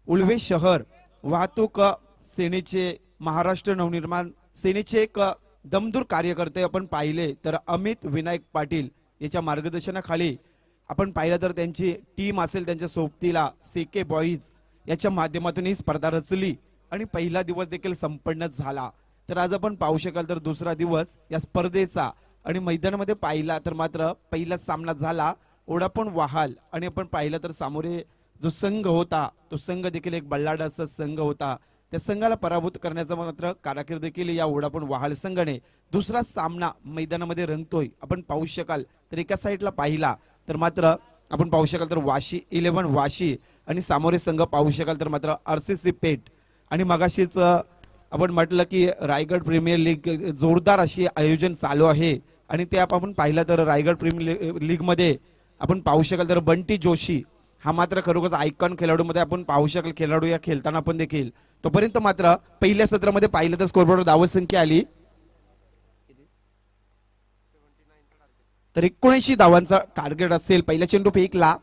J: उळवे शहर वाहतूक सेनेचे महाराष्ट्र नवनिर्माण सेनेचे एक दमदूर कार्यकर्ते आपण पाहिले तर अमित विनायक पाटील याच्या मार्गदर्शनाखाली आपण पाहिलं तर त्यांची टीम असेल त्यांच्या सोबतीला सेके बॉईज याच्या माध्यमातून ही स्पर्धा रचली आणि पहिला दिवस देखील संपन्न झाला. तर आज आपण पाहू शकाल तर दुसरा दिवस या स्पर्धेचा आणि मैदानामध्ये पाहिला तर मात्र पहिला सामना झाला ओढापण वाहाल आणि आपण पाहिलं तर सामोरे जो संघ होता तो संघ देखील एक बल्लाड असा संघ होता. त्या संघाला पराभूत करण्याचा मात्र कारकीर्द देखील या ओढापण वाहाल संघाने दुसरा सामना मैदानामध्ये रंगतोय आपण पाहू शकाल. तर एका साईडला पाहिला तर मात्र आपण पाहू शकाल तर वाशी 11 वाशी आणि सामोरे संघ पाहू शकाल तर मात्र RCC पेठ आणि मगाशीच आपण म्हटलं की रायगड प्रीमियर लीग जोरदार अशी आयोजन चालू आहे आणि ते आपण पाहिलं तर रायगड प्रीमियर लीग मध्ये आपण पाहू शकाल तर बंटी जोशी हा मात्र खरोखरच आयकॉन खेळाडू मध्ये आपण पाहू शकाल खेळाडू या खेळताना आपण देखील. तोपर्यंत मात्र पहिल्या सत्रामध्ये पाहिलं तर स्कोरबोर्डवर धाव संख्या आली तर 79 धावांचा टार्गेट असेल. पहिला चेंडू फेकला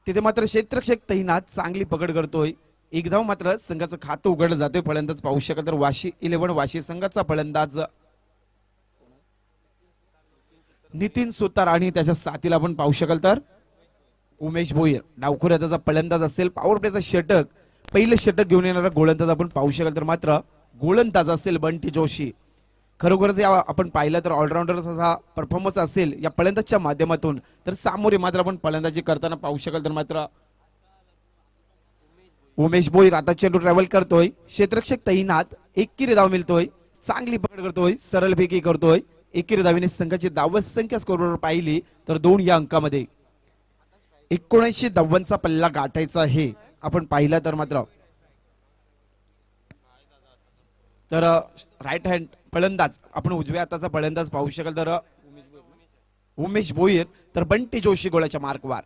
J: तिथे मात्र क्षेत्ररक्षक तैनात चांगली पकड करतोय. एक धाव मात्र संघाचं खातं उघडलं जातोय. फलंदाज पाहू शकाल तर वाशी 11 वाशी संघाचा फलंदाज नितीन सुतार आणि त्याच्या साथीला आपण पाहू शकाल तर उमेश भोईर डावखुऱ्या त्याचा फलंदाज असेल. पॉवर प्लेचा षटक पहिलं षटक घेऊन येणारा गोलंदाज आपण पाहू शकाल तर मात्र गोलंदाज असेल बंटी जोशी. खरोखरच या आपण पाहिलं तर ऑलराऊंडर असा परफॉर्मन्स असेल या फलंदाजच्या माध्यमातून. तर सामोरे मात्र आपण फलंदाजी करताना पाहू शकाल तर मात्र उमेश भोईर आता चेंडू ट्रॅव्हल करतोय. क्षेत्ररक्षक तैनात एकेरी धाव मिळतोय. चांगली पकड करतोय सरळफेकी करतोय. एकेरी धावीने संघाची धाव संख्या स्कोरवर पाहिली तर 2 या अंकामध्ये 79 धावांचा पल्ला गाठायचा आहे आपण पाहिला तर मात्र. तर राईट हँड फलंदाज आपण उजव्या हाताचा फलंदाज पाहू शकाल तर उमेश भोईर तर बंटी जोशी गोळाच्या मार्कवर.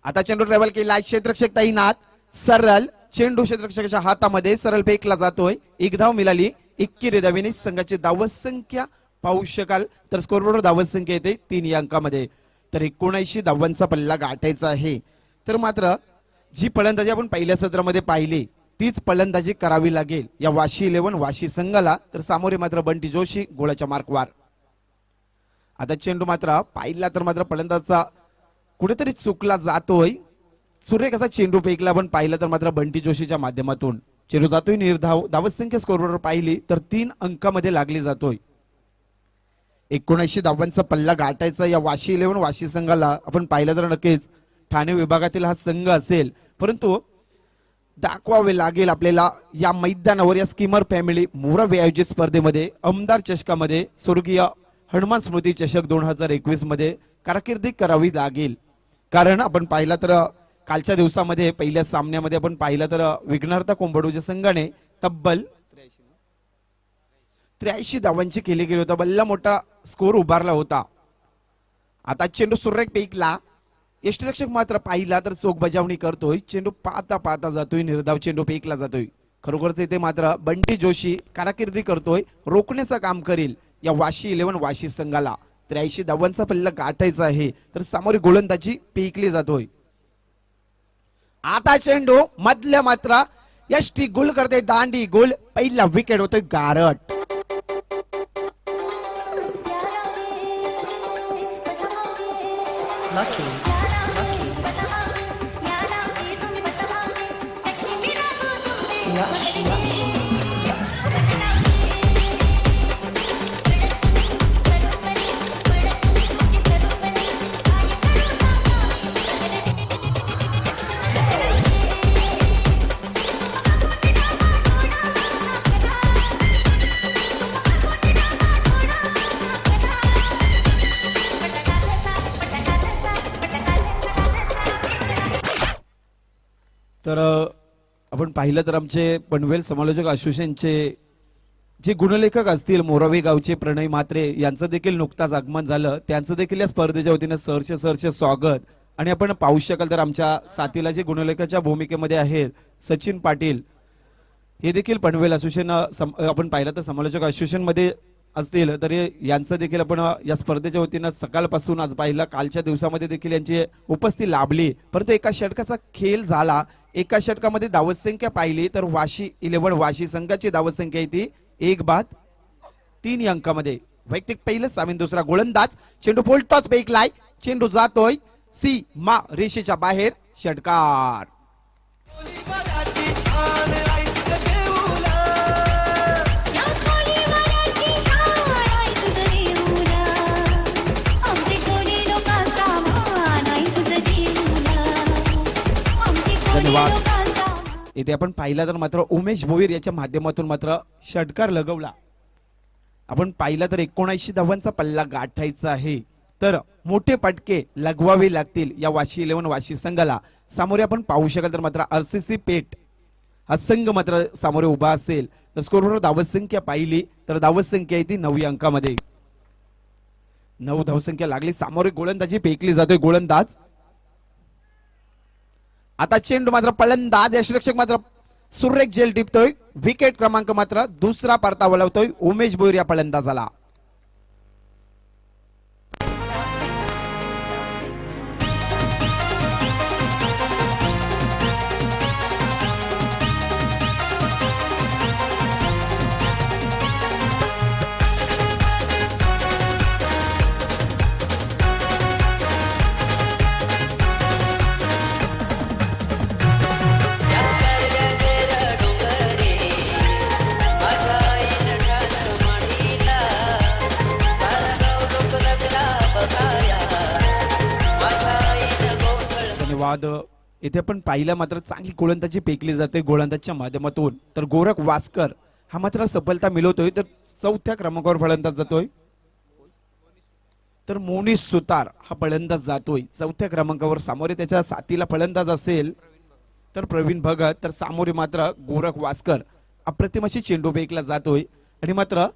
J: आता चेंडू ट्रॅव्हल केला. क्षेत्ररक्षक तैनात सरळ चेंडू क्षेत्ररक्षकाच्या हातामध्ये सरळ फेकला जातोय. एक धाव मिळाली. 21 धावेने संघाची धाव संख्या पाहू शकाल तर स्कोरबोर्डवर धाव संख्या येते 3 या अंकामध्ये. तर 79 धावांचा पल्ला गाठायचा आहे. तर मात्र जी फलंदाजी आपण पहिल्या सत्रामध्ये पाहिली तीच फलंदाजी करावी लागेल या वाशी 11 वाशी संघाला. तर सामोरे मात्र बंटी जोशी गोळाच्या मार्कवर. आता चेंडू मात्र पाहिला तर मात्र फलंदाजचा कुठेतरी चुकला जातोय. सुरेख असा चेंडू फेकला आपण पाहिलं तर मात्र बंटी जोशीच्या माध्यमातून चेंडू जातोय निर्धाव. धावसंख्या स्कोरवर पाहिली तर 3 अंकामध्ये लागली जातोय. 79 धावांचा पल्ला गाठायचा या वाशी 11 वाशी संघाला. आपण पाहिलं तर नक्कीच ठाणे विभागातील हा संघ असेल परंतु दाखवावे लागेल आपल्याला या मैदानावर या स्कीमर फॅमिली मोरावे आयोजित स्पर्धेमध्ये आमदार चषकामध्ये स्वर्गीय हनुमान स्मृती चषक 2021 मध्ये कारकिर्दी करावी लागेल. कारण आपण पाहिलं तर कालच्या दिवसामध्ये पहिल्या सामन्यामध्ये आपण पाहिलं तर विघ्नहर्ता कोंबडूच्या संघाने तब्बल 83 धावांची केली गेली होता. बल्ला मोठा स्कोर उभारला होता. आता चेंडू सुरेख फेकला. यष्टीरक्षक मात्र पाहिला तर चोख बजावणी करतोय. चेंडू पाहता पाहता जातोय निर्धाव चेंडू फेकला जातोय. खरोखरच इथे मात्र बंटी जोशी कारकिर्दी करतोय. रोखण्याचं काम करेल या वाशी 11 वाशी संघाला. 83 धावांचा पल्ला गाठायचा आहे तर सामोरी गोलंदाजी फेकली जातोय. आता चेंडू मधल्या मात्र यष्टी गोल करते दांडी गोल. पहिला विकेट होतोय गारट. तर आपण पाहिलं तर आमचे पनवेल समालोचक असोसिएशनचे जे गुणलेखक असतील मोरावे गावचे प्रणय म्हात्रे यांचं देखील नुकताच आगमन झालं, त्यांचं देखील या स्पर्धेच्या वतीनं सहर्ष स्वागत. आणि आपण पाहू शकाल तर आमच्या साथीला जे गुणलेखकाच्या भूमिकेमध्ये आहेत सचिन पाटील हे देखील पनवेल असोसिएशन आपण पाहिलं तर समालोचक असोसिएशन मध्ये असतील, तर यांचं देखील आपण या स्पर्धेच्या वतीनं सकाळपासून आज पाहिलं, कालच्या दिवसामध्ये देखील यांची उपस्थिती लाभली. परंतु एका षटकाचा खेळ झाला, एका षटकामध्ये धावत संख्या पाहिली तर वाशी 11 वाशी संघाची धावत संख्या ती 1 बाद 3 अंकामध्ये. वैयक्तिक पहिलं सामीन दुसरा गोलंदाज, चेंडू पोलटॉस बेकलाय, चेंडू जातोय सीमा रेषेच्या बाहेर, षटकार. धन्यवाद. इथे आपण पाहिला तर मात्र उमेश भोईर याच्या माध्यमातून मात्र षटकार लगवला. आपण पाहिला तर 79 धावांचा पल्ला गाठायचा आहे, तर मोठे पटके लगवावे लागतील या वाशी 11 वाशी संघाला. सामोरे आपण पाहू शकाल तर मात्र आरसीसी पेठ हा संघ मात्र सामोरे उभा असेल. तर स्कोरवर धावत संख्या पाहिली तर धावत संख्या ती 9 अंकामध्ये. 9 धावसंख्या लागली. सामोरे गोलंदाजी फेकली जातोय, गोलंदाज आता चेंडू मात्र फलंदाज यशरक्षक मात्र सुरेख झेल टिपतोय. विकेट क्रमांक मात्र दुसरा परतावा लावतोय उमेश भोईर या फलंदाजाला. धन्यवाद. इथे पण पाहिलं मात्र चांगली गोलंदाजी फेकली जाते गोलंदाजच्या माध्यमातून. तर गोरख वास्कर हा मात्र सफलता मिळवतोय, तर 4थ्या क्रमांकावर फलंदाज जातोय. तर मोनिश सुतार हा फलंदाज जातोय 4थ्या क्रमांकावर. सामोरे त्याच्या साथीला फलंदाज असेल तर प्रवीण भगत, तर सामोरे मात्र गोरख वास्कर. अप्रतिम अशी चेंडू फेकला जातोय. आणि मात्र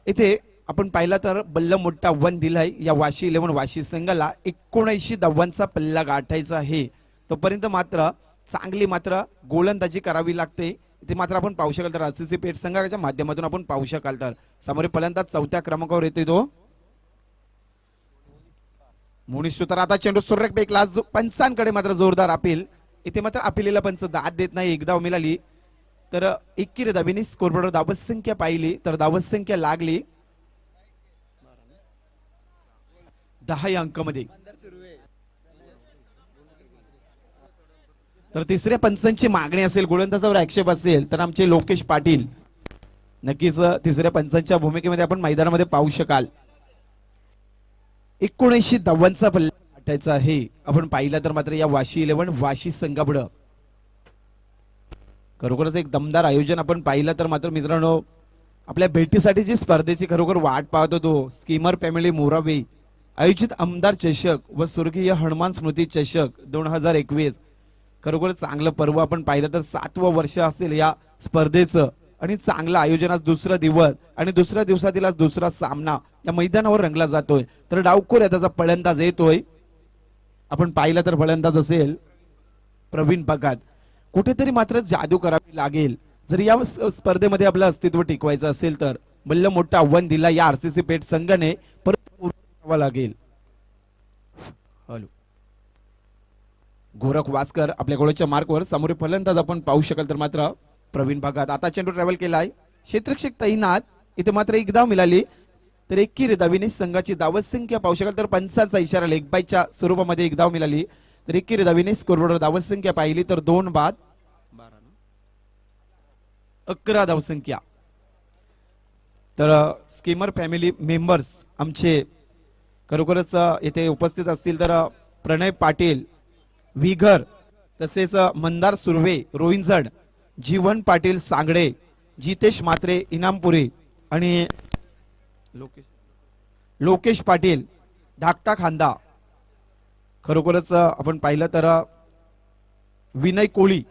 J: इथे आपण पाहिला तर बल्ल मोठा आव्हान दिलाय या वाशी 11 वाशी संघाला. 79 धावांचा पल्ला गाठायचा आहे, तोपर्यंत मात्र चांगली मात्र गोलंदाजी करावी लागते. ते मात्र आपण पाहू शकाल तर आरसीसी पेठ संघाच्या माध्यमातून आपण पाहू शकाल. तर समोर फलंदाज 4थ्या क्रमांकावर येतोय तो मोनिश सुतार. आता चेंडू सुरेख फेकला, पंचांकडे मात्र जोरदार अपील. इथे मात्र अपिलीला पंच दाद देत नाही. एक धाव मिळाली तर 21 धावेनी स्कोरबोर्डवर धावत संख्या पाहिली तर धावत संख्या लागली 10 अंकामध्ये. तर तिसऱ्या पंचांची मागणी असेल, गोलंदाजावर आक्षेप असेल तर आमचे लोकेश पाटील नक्कीच तिसऱ्या पंचांच्या भूमिकेमध्ये आपण मैदानामध्ये पाहू शकाल. 79 धावांचा पल्ला गाठायचा आहे. आपण पाहिला तर मात्र या वाशी 11 वाशी संघापुढं खरोखरच एक दमदार आयोजन आपण पाहिलं. तर मात्र मित्रांनो आपल्या भेटीसाठी जी स्पर्धेची खरोखर वाट पाहत होतो, स्कीमर फॅमिली मोरावे आयोजित आमदार चषक व स्वर्गीय हनुमान स्मृती चषक 2021 खरोखर चांगलं पर्व आपण पाहिलं तर 7वं वर्ष असेल या स्पर्धेचं. आणि चांगलं आयोजन. आज दुसरा दिवस आणि दुसऱ्या दिवसातील आज दुसरा सामना या मैदानावर रंगला जातोय. तर डावखोर त्याचा फलंदाज येतोय. आपण पाहिलं तर फलंदाज असेल प्रवीण भगत. कुठेतरी मात्र जादू करावी लागेल जर या स्पर्धेमध्ये आपलं अस्तित्व टिकवायचं असेल तर. बल्ल मोठं आव्हान दिला या आरसीसी पेठ संघाने, परत लागेल. हॅलो गोरख वास्कर आपल्या गोळ्याच्या मार्कवर. समोर फलंदाज आपण पाहू शकाल तर मात्र प्रवीण भगत. आता चेंडू ट्रॅव्हल केलाय, क्षेत्ररक्षक तैनात. इथे मात्र एक धाव मिळाली तर 21 धावेनी संघाची धावत संख्या पाहू शकाल तर पंचांचा इशारा लेग बायच्या स्वरूपामध्ये एक धाव मिळाली तर 21 धावेनी स्कोरबोर्डवर धावत संख्या पाहिली तर 2 बाद 11 धावसंख्या. तर स्कीमर फॅमिली मेंबर्स आमचे खरोखरच येथे उपस्थित असतील तर प्रणय पाटील विघर, तसेच मंदार सुर्वे रोहिंजड, जीवन पाटील सांगडे, जितेश मात्रे इनामपुरी आणि लोकेश पाटील धाकटा खांदा. खरोखरच आपण पाहिलं तर विनय कोळी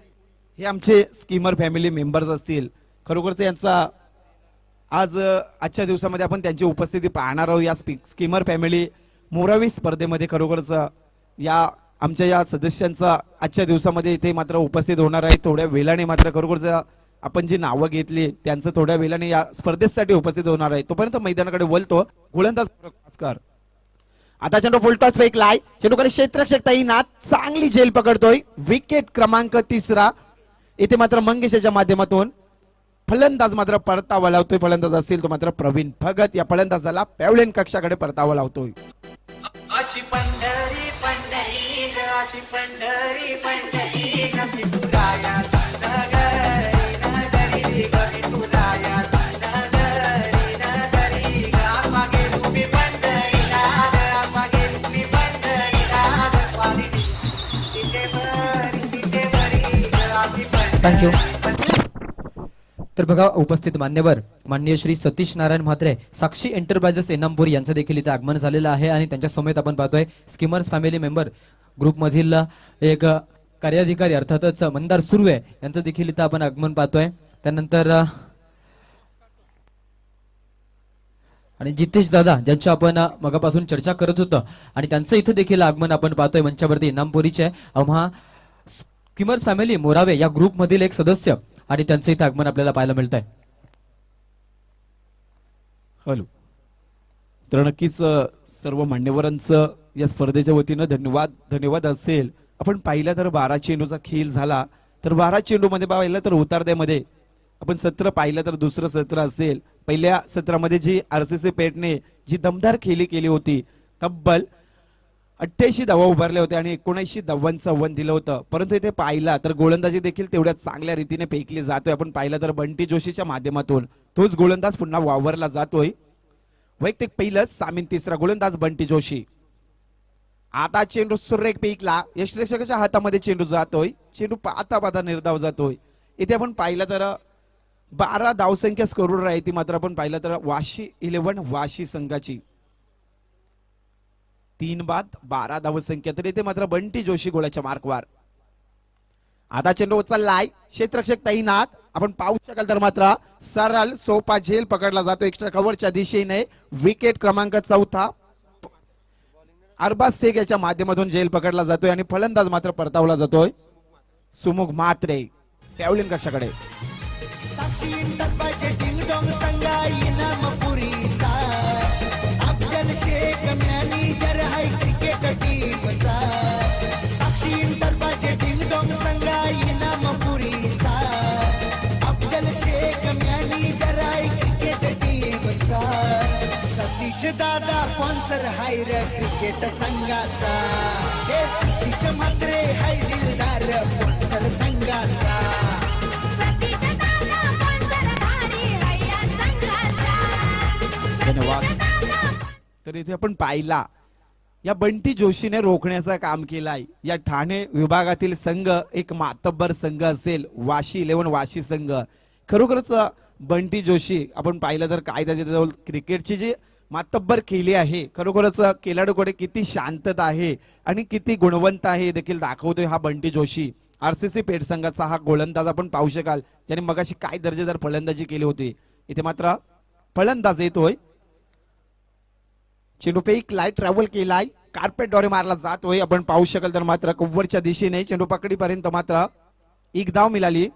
J: हे आमचे स्कीमर फॅमिली मेंबर्स असतील. खरोखरच यांचा आज आजच्या दिवसामध्ये आपण त्यांची उपस्थिती पाहणार आहोत या स्कीमर फॅमिली मोरावी स्पर्धेमध्ये. खरोखरच या आमच्या या सदस्यांचा आजच्या दिवसामध्ये इथे मात्र उपस्थित होणार आहे. थोड्या वेळाने मात्र खरोखरच आपण जी नावं घेतली त्यांचं थोड्या वेळाने या स्पर्धेसाठी उपस्थित होणार आहे. तोपर्यंत मैदानाकडे वळतो गोलंदाज भास्कर. आता चेंडू फुलटॉस फेकलाय, चेंडूकडे क्षेत्ररक्षक तैनात, चांगली झेल पकडतोय. विकेट क्रमांक 3 इथे मात्र मंगेशाच्या माध्यमातून फलंदाज मात्र परतावा लावतोय. फलंदाज असेल तो मात्र प्रवीण भगत. या फलंदाजाला पॅव्हलियन कक्षाकडे परतावा लावतोय.
E: अशी पंढरी पंढरी ग, अशी पंढरी पंढरी ग, तुराया नगरी नगरी ग, तुराया नगरी नगरी ग, असा गेलो मी पंढरीला ग, असा गेलो मी पंढरीला ग, स्वामी तिथे बरी ग, अशी
K: थँक्यू. तर बघा उपस्थित मान्यवर माननीय श्री सतीश नारायण म्हात्रे साक्षी एंटरप्राइजेस एनामपूर यांचं देखील इथे आगमन झालेलं आहे आणि त्यांच्या समेत आपण पाहतोय स्कीमर्स फॅमिली मेंबर ग्रुप मधील एक कार्याधिकारी अर्थातच मंदार सुर्वे यांचं देखील इथं आपण आगमन पाहतोय. त्यानंतर आणि जितेश दादा ज्यांच्या आपण मगापासून चर्चा करत होतो आणि त्यांचं इथं देखील आगमन आपण पाहतोय मंचावरती. इनामपुरीचे आम्हा स्कीमर्स फॅमिली मोरावे या ग्रुप मधील एक सदस्य आणि त्यांचं इथं आगमन आपल्याला पाहायला मिळत आहे.
J: हॅलो. तर नक्कीच सर्व मान्यवरांचं या स्पर्धेच्या वतीनं धन्यवाद असेल. आपण पाहिलं तर 12 चेंडूचा खेळ झाला. तर 12 चेंडूमध्ये पाहिलं तर उतारद्यामध्ये आपण सत्र पाहिलं तर दुसरं सत्र असेल. पहिल्या सत्रामध्ये जी RCC पेठने जी दमदार खेळी केली होती, तब्बल 88 धावा उभारल्या होत्या आणि 79 धावांचं आव्हान दिलं होतं. परंतु इथे पाहिला तर गोलंदाजी देखील तेवढ्या चांगल्या रीतीने फेकली जातोय. आपण पाहिलं तर बंटी जोशीच्या माध्यमातून तोच गोलंदाज पुन्हा वावरला जातोय. वैयक्तिक पहिलं सामीन 3रा गोलंदाज बंटी जोशी. आता चेंडू सुरेख फेकला, यष्टीरक्षकाच्या हातामध्ये चेंडू जातोय. चेंडू पाहता निर्धाव जातोय. इथे आपण पाहिलं तर 12 धावसंख्या स्कोरवर आहे ती मात्र आपण पाहिलं तर वाशी 11 वाशी संघाची 3 बाद 12 धावसंख्या. तर इथे मात्र बंटी जोशी गोळाच्या मार्कवर. आता चेंडू उचललाय, क्षेत्ररक्षक तैनात. आपण पाहू शकाल तर मात्र सरळ सोपा झेल पकडला जातो एक्स्ट्रा कव्हरच्या दिशेने. विकेट क्रमांक 4 अरबाज शेख याच्या माध्यमातून झेल पकडला जातोय आणि फलंदाज मात्र परतावला जातोय सुमुख म्हात्रे पॅव्हलियन कक्षाकडे.
E: अफजल शेख मॅनेजर हाय क्रिकेट टीमचा, साक्षी दरबाजे डिंग डोंग संघा इनामपुरीचा. अफजल शेख मॅनेजर हाय क्रिकेट टीमचा, सतीश दादा स्पॉन्सर हाय रे क्रिकेट संघाचा. हे सतीश म्हात्रे हाय दिलदार स्पॉन्सर संघाचा.
J: धन्यवाद. तर इथे आपण पाहिला या बंटी जोशीने रोखण्याचं काम केलंय. या ठाणे विभागातील संघ एक मातब्बर संघ असेल वाशी 11 वाशी संघ. खरोखरच बंटी जोशी आपण पाहिलं तर काय त्याच्या क्रिकेटची जी मातब्बर केली आहे, खरोखरच खेळाडूकडे किती शांतता आहे आणि किती गुणवंत आहे देखील दाखवतोय हा बंटी जोशी. RCC पेठ संघाचा हा गोलंदाज आपण पाहू शकाल ज्याने मगाशी काय दर्जेदार फलंदाजी केली होती. इथे मात्र फलंदाज येतोय. चेंडू फेकलाय, ट्रॅव्हल केलाय, कार्पेटद्वारे मारला जातोय. आपण पाहू शकाल तर मात्र कव्वरच्या दिशेने चेंडू पकडीपर्यंत मात्र 1 धाव मिळाली.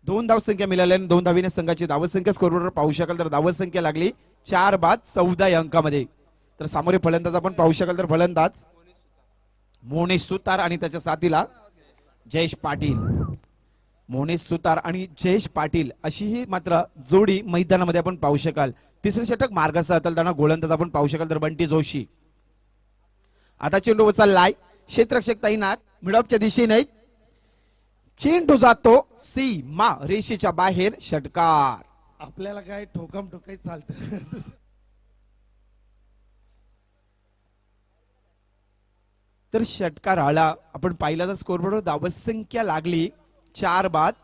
J: 2 धावसंख्या मिळाल्या आणि 2 धावीने संघाची धावसंख्या स्कोरवर पाहू शकाल तर धावसंख्या लागली 4 बाद 14 या अंकामध्ये. तर सामोरे फलंदाज आपण पाहू शकाल तर फलंदाज मोनेश सुतार आणि त्याच्या साथीला जयेश पाटील. मोनेश सुतार आणि जयेश पाटील अशी ही मात्र जोडी मैदानामध्ये आपण पाहू शकाल. तिसरे षटक मार्गाचा हाताळताना गोलंदाज आपण पाहू शकाल तर बंटी जोशी. आता चेंडू उचललाय, क्षेत्ररक्षक तैनात, मिडऑफच्या दिशेने चेंडू जातो सीमा रेषेच्या बाहेर. षटकार.
B: आपल्याला काय ठोकम ठोकाय चालतं.
J: तर षटकार आला. आपण पाहिला तर स्कोरबोर्डवर धावसंख्या लागली 4 बाद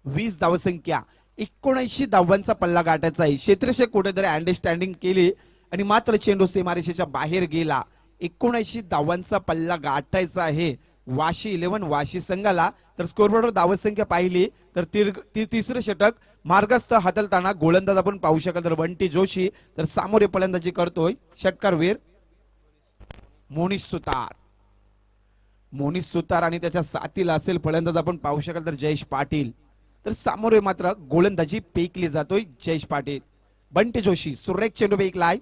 J: 20 धावसंख्या. 79 धावांचा पल्ला गाठायचा आहे. क्षेत्ररक्षक कुठेतरी अंडरस्टँडिंग केली आणि मात्र चेंडू सीमारेषेच्या बाहेर गेला. 79 धावांचा पल्ला गाठायचा आहे वाशी 11 वाशी संघाला. तर स्कोरबोर्डवर धावसंख्या पाहिली तर तिसरं षटक मार्गस्थ हातलताना गोलंदाज आपण पाहू शकाल तर बंटी जोशी, तर सामोरे फलंदाजी करतोय षटकारवीर मोनिश सुतार. मोनिश सुतार आणि त्याच्या साथीला असेल फलंदाज आपण पाहू शकाल तर जयेश पाटील, तर सामोरे मात्र गोलंदाजी पेकली जातोय जयेश पाटील. बंटी जोशी सुरेख चेंडू पेकलाय,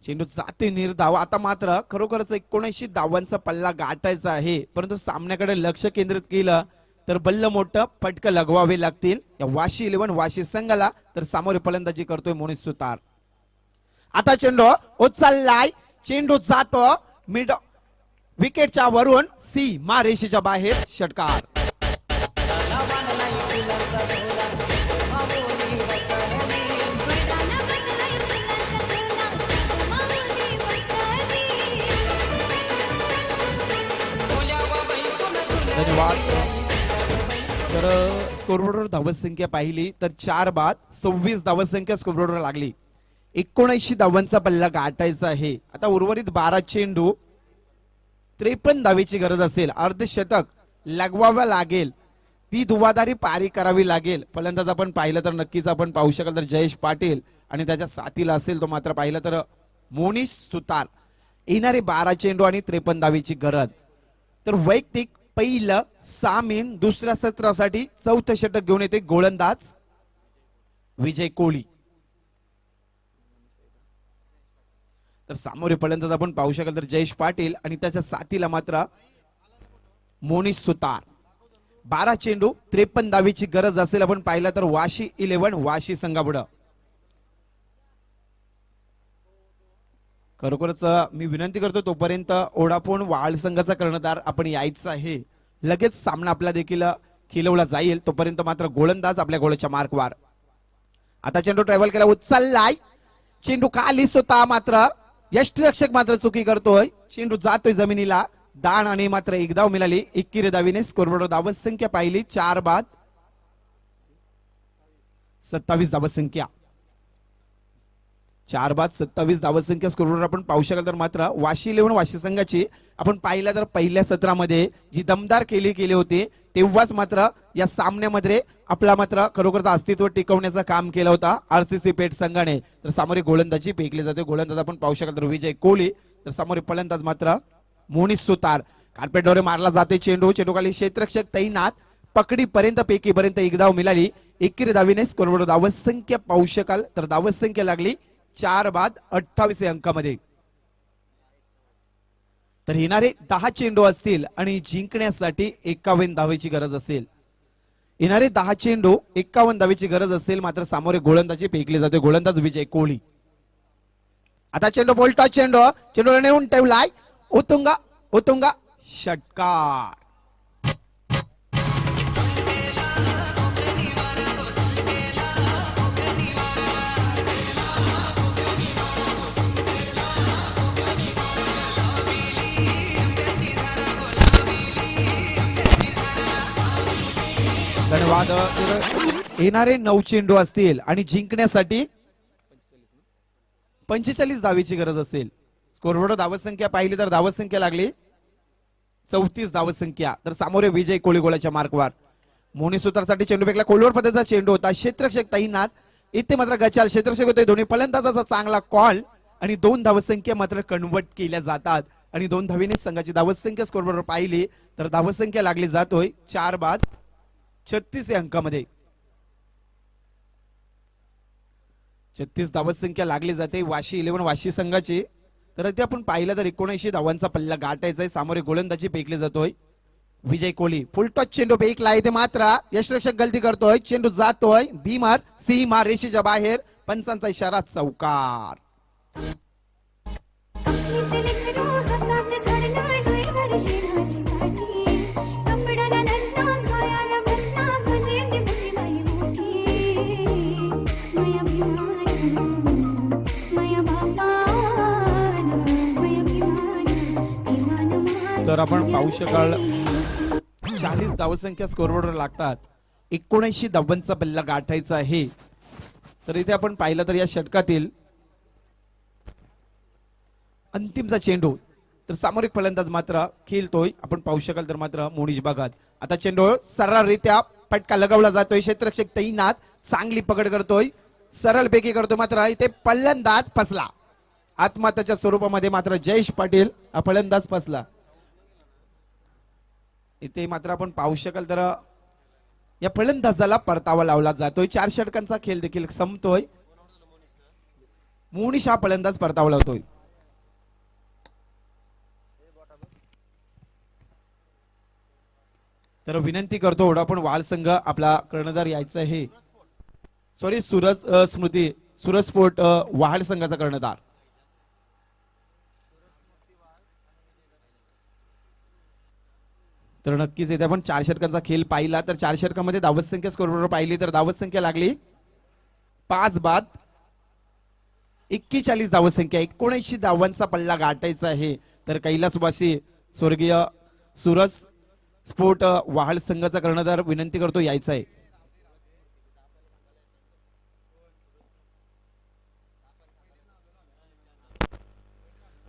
J: चेंडू जाते निर्धाव. आता मात्र खरोखरच 79 धावांचा पल्ला गाठायचा आहे, परंतु सामन्याकडे लक्ष केंद्रित केलं तर बल्ल मोठं फटकं लगवावे लागतील या वाशी 11 वाशी संघाला. तर सामोरे फलंदाजी करतोय मोनिश सुतार. आता चेंडू उचललाय, चेंडू जातो मिड विकेटच्या वरून सीमा रेषेच्या बाहेर, षटकार. धन्यवाद. तर स्कोरबोर्डवर धावसंख्या पाहिली तर 4 बाद 26 धावसंख्या स्कोरबोर्डवर लागली. 79 धावांचा पल्ला गाठायचा आहे. आता उर्वरित 12 चेंडू 53 धावेची गरज असेल. अर्धशतक लगवावा लागेल, ती धुवाधारी पारी करावी लागेल. फलंदाज आपण पाहिलं तर नक्कीच आपण पाहू शकाल तर जयेश पाटील आणि त्याच्या साथीला असेल तो मात्र पाहिलं तर मोनिश सुतार. येणारे 12 चेंडू आणि 53 धावेची गरज. तर वैयक्तिक पहिलं सामीन दुसऱ्या सत्रासाठी 4थं षटक घेऊन येते गोलंदाज विजय कोहली. तर सामोरे फलंदाज आपण पाहू शकाल तर जयेश पाटील आणि त्याच्या साथीला मात्र मोनिश सुतार. 12 चेंडू 53 धावेची गरज असेल आपण पाहिलं तर वाशी 11 वाशी संघापुढं. खरोखरच मी विनंती करतो तोपर्यंत ओढापोण वाळ संघाचा कर्णधार आपण यायचं आहे. लगेच सामना आपला देखील खेळवला जाईल, तोपर्यंत मात्र गोलंदाज आपल्या गोलच्या मार्कवर. आता चेंडू ट्रॅव्हल केला, उचललाय, चेंडू खाली स्वतः मात्र यष्टिरक्षक मात्र चुकी करतोय. चेंडू जातोय जमिनीला, दाण आणि मात्र एक धाव मिळाली. 21 धावीने स्कोरबोर्डवर धावसंख्या पाहिली 4 बाद 27 धावसंख्या. 4 बाद 27 धावसंख्या स्कोरवर आपण पाहू शकाल तर मात्र वाशी 11 वाशी संघाची आपण पाहिलं तर पहिल्या सत्रामध्ये जी दमदार केली होती तेव्हाच मात्र या सामन्यामध्ये आपला मात्र खरोखरच अस्तित्व टिकवण्याचं काम केलं होतं आरसीसी पेठ संघाने. तर सामोरे गोलंदाजी फेकली जाते. गोलंदाज आपण पाहू शकाल तर विजय कोहली, तर सामोरे फलंदाज मात्र मोनिश सुतार. कार्पेटद्वारे मारला जाते चेंडू, चेंडूखाली क्षेत्ररक्षक तैनात, पकडीपर्यंत पेकीपर्यंत एक धाव मिळाली. 21 धावीने स्कोरवर धावसंख्या पाहू शकाल तर धावसंख्या लागली 4 बाद 28 अंकामध्ये. तर येणारे 10 चेंडू असतील आणि जिंकण्यासाठी 51 धावेची गरज असेल. येणारे 10 चेंडू 51 धावेची गरज असेल, मात्र सामोरे गोलंदाजी फेकले जाते गोलंदाज विजय कोहली. आता चेंडू बोलतो, चेंडू नेऊन ठेवलाय, उतुंगा उतुंगा, षटकार. धन्यवाद. येणारे 9 चेंडू असतील आणि जिंकण्यासाठी 45 धावेची गरज असेल. स्कोरबोर्ड धावसंख्या पाहिली तर धावसंख्या लागली 34 धावसंख्या. तर सामोरे विजय कोहली गोलाच्या मार्कवर. मोनिश सुतारसाठी चेंडू फेकला, कोलवर पद्धतीचा चेंडू होता, क्षेत्ररक्षक तैनात, इथे मात्र गचाल क्षेत्ररक्षक होते. दोन्ही फलंदाजाचा चांगला कॉल आणि 2 धावसंख्या मात्र कन्वर्ट केल्या जातात आणि 2 धावेने संघाची धावसंख्या स्कोरबोर्डवर पाहिली तर धावसंख्या लागली जातोय 4 बाद 36 अंकामध्ये. 36 धावसंख्या लागली जाते वाशी 11 वाशी संघाची. तर इथे आपण पाहिलं तर 79 धावांचा पल्ला गाठायचा आहे. सामोरे गोलंदाजी फेकले जातोय विजय कोहली. फुलटॉस चेंडू फेकला, इथे मात्र यष्टिरक्षक गलती करतोय, चेंडू जातोय भीमर सीमा रेषेच्या बाहेर, पंचांचा इशारा, चौकार. तर आपण पाहू शकाल 40 धावसंख्या स्कोरबोर्डवर लागतात. 79 धावांचा पल्ला गाठायचा आहे. तर इथे आपण पाहिलं तर या षटकातील अंतिमचा चेंडू तर सामोरिक फलंदाज मात्र खेळतोय आपण पाहू शकाल तर मात्र मोनिश भगत. आता चेंडू सरळरित्या फटका लगावला जातोय. क्षेत्ररक्षक तैनात, चांगली पकड करतोय, सरळपैकी करतोय, मात्र इथे फलंदाज फसला. आत्महत्याच्या स्वरूपामध्ये मात्र जयेश पाटील हा फलंदाज फसला. इथे मात्र आपण पाहू शकाल तर या फलंदाजाला परतावा लावला जातोय. 4 षटकांचा खेळ देखील संपतोय. मोनिश हा फलंदाज परतावा लावतोय. तर विनंती करतो ओढापण वाळ संघ आपला कर्णधार यायचा आहे. सॉरी सूरज स्पोर्ट वाहळ संघाचा कर्णधार. तर नक्कीच इथे आपण 4 षटकांचा खेळ पाहिला तर 4 षटकामध्ये धावत संख्या स्कोरवर पाहिली तर धावत संख्या लागली 5 बाद 41 धावत संख्या. 79 धावांचा पल्ला गाठायचा आहे. तर कैलासवासी स्वर्गीय सूरज स्पोर्ट वाहळ संघाचा कर्णधार विनंती करतो यायचा आहे.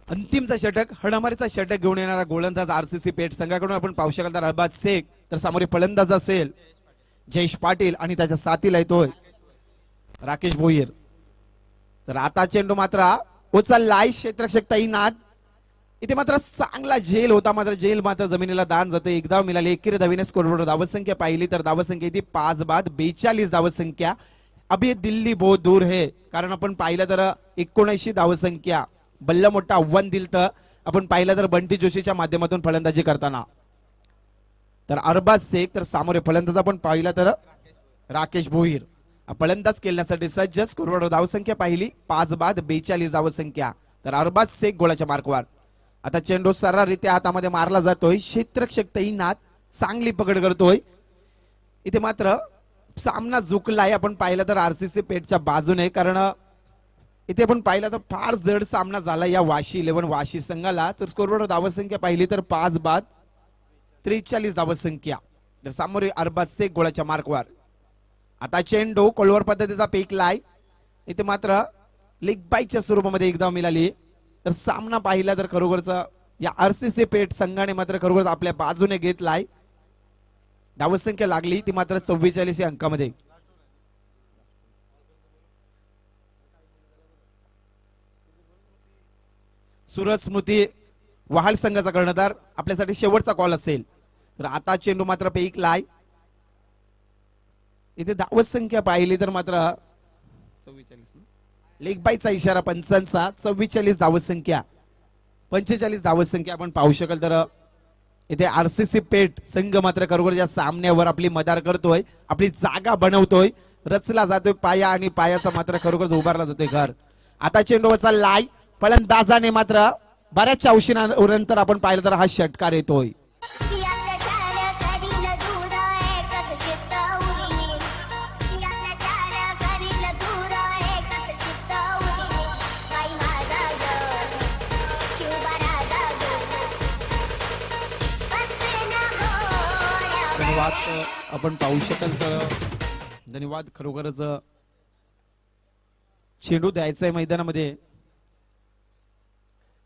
J: अंतिमचा षटक हणामारीचा षटक घेऊन येणारा गोलंदाज आरसीसी पेठ संघाकडून आपण पाहू शकाल तर अरबाज शेख. तर समोर फलंदाज असेल जयेश पाटील आणि त्याच्या साथीला येतोय राकेश भोईर. तर आता चेंडू मात्र उचललाय. क्षेत्ररक्षक तैनात. इथे मात्र चांगला झेल होता, मात्र झेल मात्र जमिनीला दान जाते. एकदा मिळाली. एकेरी धावीने स्कोरवर धावत संख्या पाहिली तर धावत संख्या इथे 5 बाद 42 धावत संख्या. अभी दिल्ली बहुत दूर है, कारण आपण पाहिलं तर 79 धावत संख्या. बल्ला मोठा आव्हान दिलं तर आपण पाहिलं तर बंटी जोशीच्या माध्यमातून फलंदाजी करताना. तर अरबाज शेख. तर सामोरे फलंदाज आपण पाहिला तर राकेश भोईर फलंदाज खेळण्यासाठी सज्ज. स्कोरवर धावसंख्या पाहिली 5 बाद 42 धावसंख्या. तर अरबाज शेख गोलाच्या मार्कवर. आता चेंडू सर्रारित्या हातामध्ये मारला जातोय. क्षेत्ररक्षक तैनात, चांगली पकड करतोय. इथे मात्र सामना झुकलाय आपण पाहिलं तर आरसीसी पेठच्या बाजूने, कारण इथे आपण पाहिलं तर फार जड सामना झाला या वाशी 11 वाशी संघाला. तर स्कोरवर धावसंख्या पाहिली तर 5 बाद 43 धावसंख्या. तर सामोरे अरबाज शेख गोलाच्या मार्कवर. आता चेंडू कोलवर पद्धतीचा पेकलाय. इथे मात्र लेग बाईकच्या स्वरूपामध्ये एकदा मिळाली. तर सामना पाहिला तर खरोखरचा या आरसीसी पेठ संघाने मात्र खरोखर आपल्या बाजूने घेतलाय. धावसंख्या लागली ती मात्र 44 अंकामध्ये. सूरज स्मृती वाहळ संघाचा कर्णधार आपल्यासाठी शेवटचा कॉल असेल. तर आता चेंडू मात्र पेकलाय. इथे धावत संख्या पाहिली तर मात्र 44 लेग बाईचा इशारा पंचांचा. 44 धावत संख्या 45 धावत संख्या आपण पाहू शकाल. तर इथे आरसीसी पेठ संघ मात्र खरोखर या सामन्यावर आपली मदार करतोय, आपली जागा बनवतोय. रचला जातोय पाया आणि पायाचा मात्र खरोखर उभारला जातोय घर. आता चेंडू चाललाय. फलंदाजाने मात्र बऱ्याचशा औषधानंतर आपण पाहिलं तर हा षटकार येतोय. धन्यवाद. आपण पाहू शकाल तर धन्यवाद. खरोखरच चेंडू द्यायचा आहे मैदानामध्ये.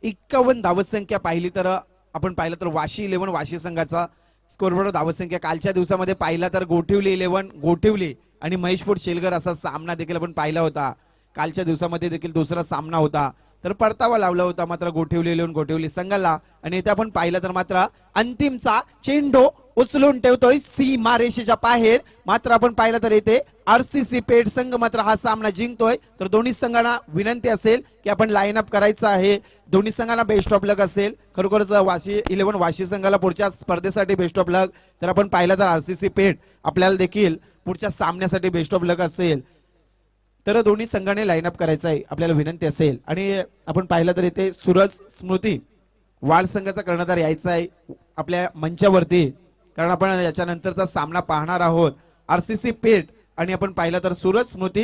J: 51 धावत संख्या पाहिली तर आपण पाहिलं तर वाशी 11 वाशी संघाचा स्कोरवर धावत संख्या. कालच्या दिवसामध्ये पाहिला तर गोठिवली 11 गोठिवली आणि महेशपूर शेलगर असा सामना देखील आपण पाहिला होता. कालच्या दिवसामध्ये देखील दुसरा सामना होता. तर परतावा लावला होता मात्र गोठिवली 11 गोठिवली संघाला. आणि इथे आपण पाहिलं तर मात्र अंतिमचा चेंडू उचलून ठेवतोय सीमारेषेच्या बाहेर. मात्र आपण पाहिलं तर येथे आरसीसी पेठ संघ मात्र हा सामना जिंकतोय. तर दोन्ही संघांना विनंती असेल की आपण लाईन अप करायचं आहे. दोन्ही संघांना बेस्ट ऑफ लक असेल. खरोखरच वाशी 11 वाशी संघाला पुढच्या स्पर्धेसाठी बेस्ट ऑफ लक. तर आपण पाहिलं तर आरसीसी पेठ आपल्याला देखील पुढच्या सामन्यासाठी बेस्ट ऑफ लक असेल. तर दोन्ही संघाने लाईन अप करायचं आहे आपल्याला विनंती असेल. आणि आपण पाहिलं तर इथे सूरज स्मृती वाळ संघाचा कर्णधार यायचा आहे आपल्या मंचावरती, कारण आपण याच्यानंतरचा सामना पाहणार आहोत आरसीसी पेठ. आणि आपण पाहिलं तर सूरज स्मृती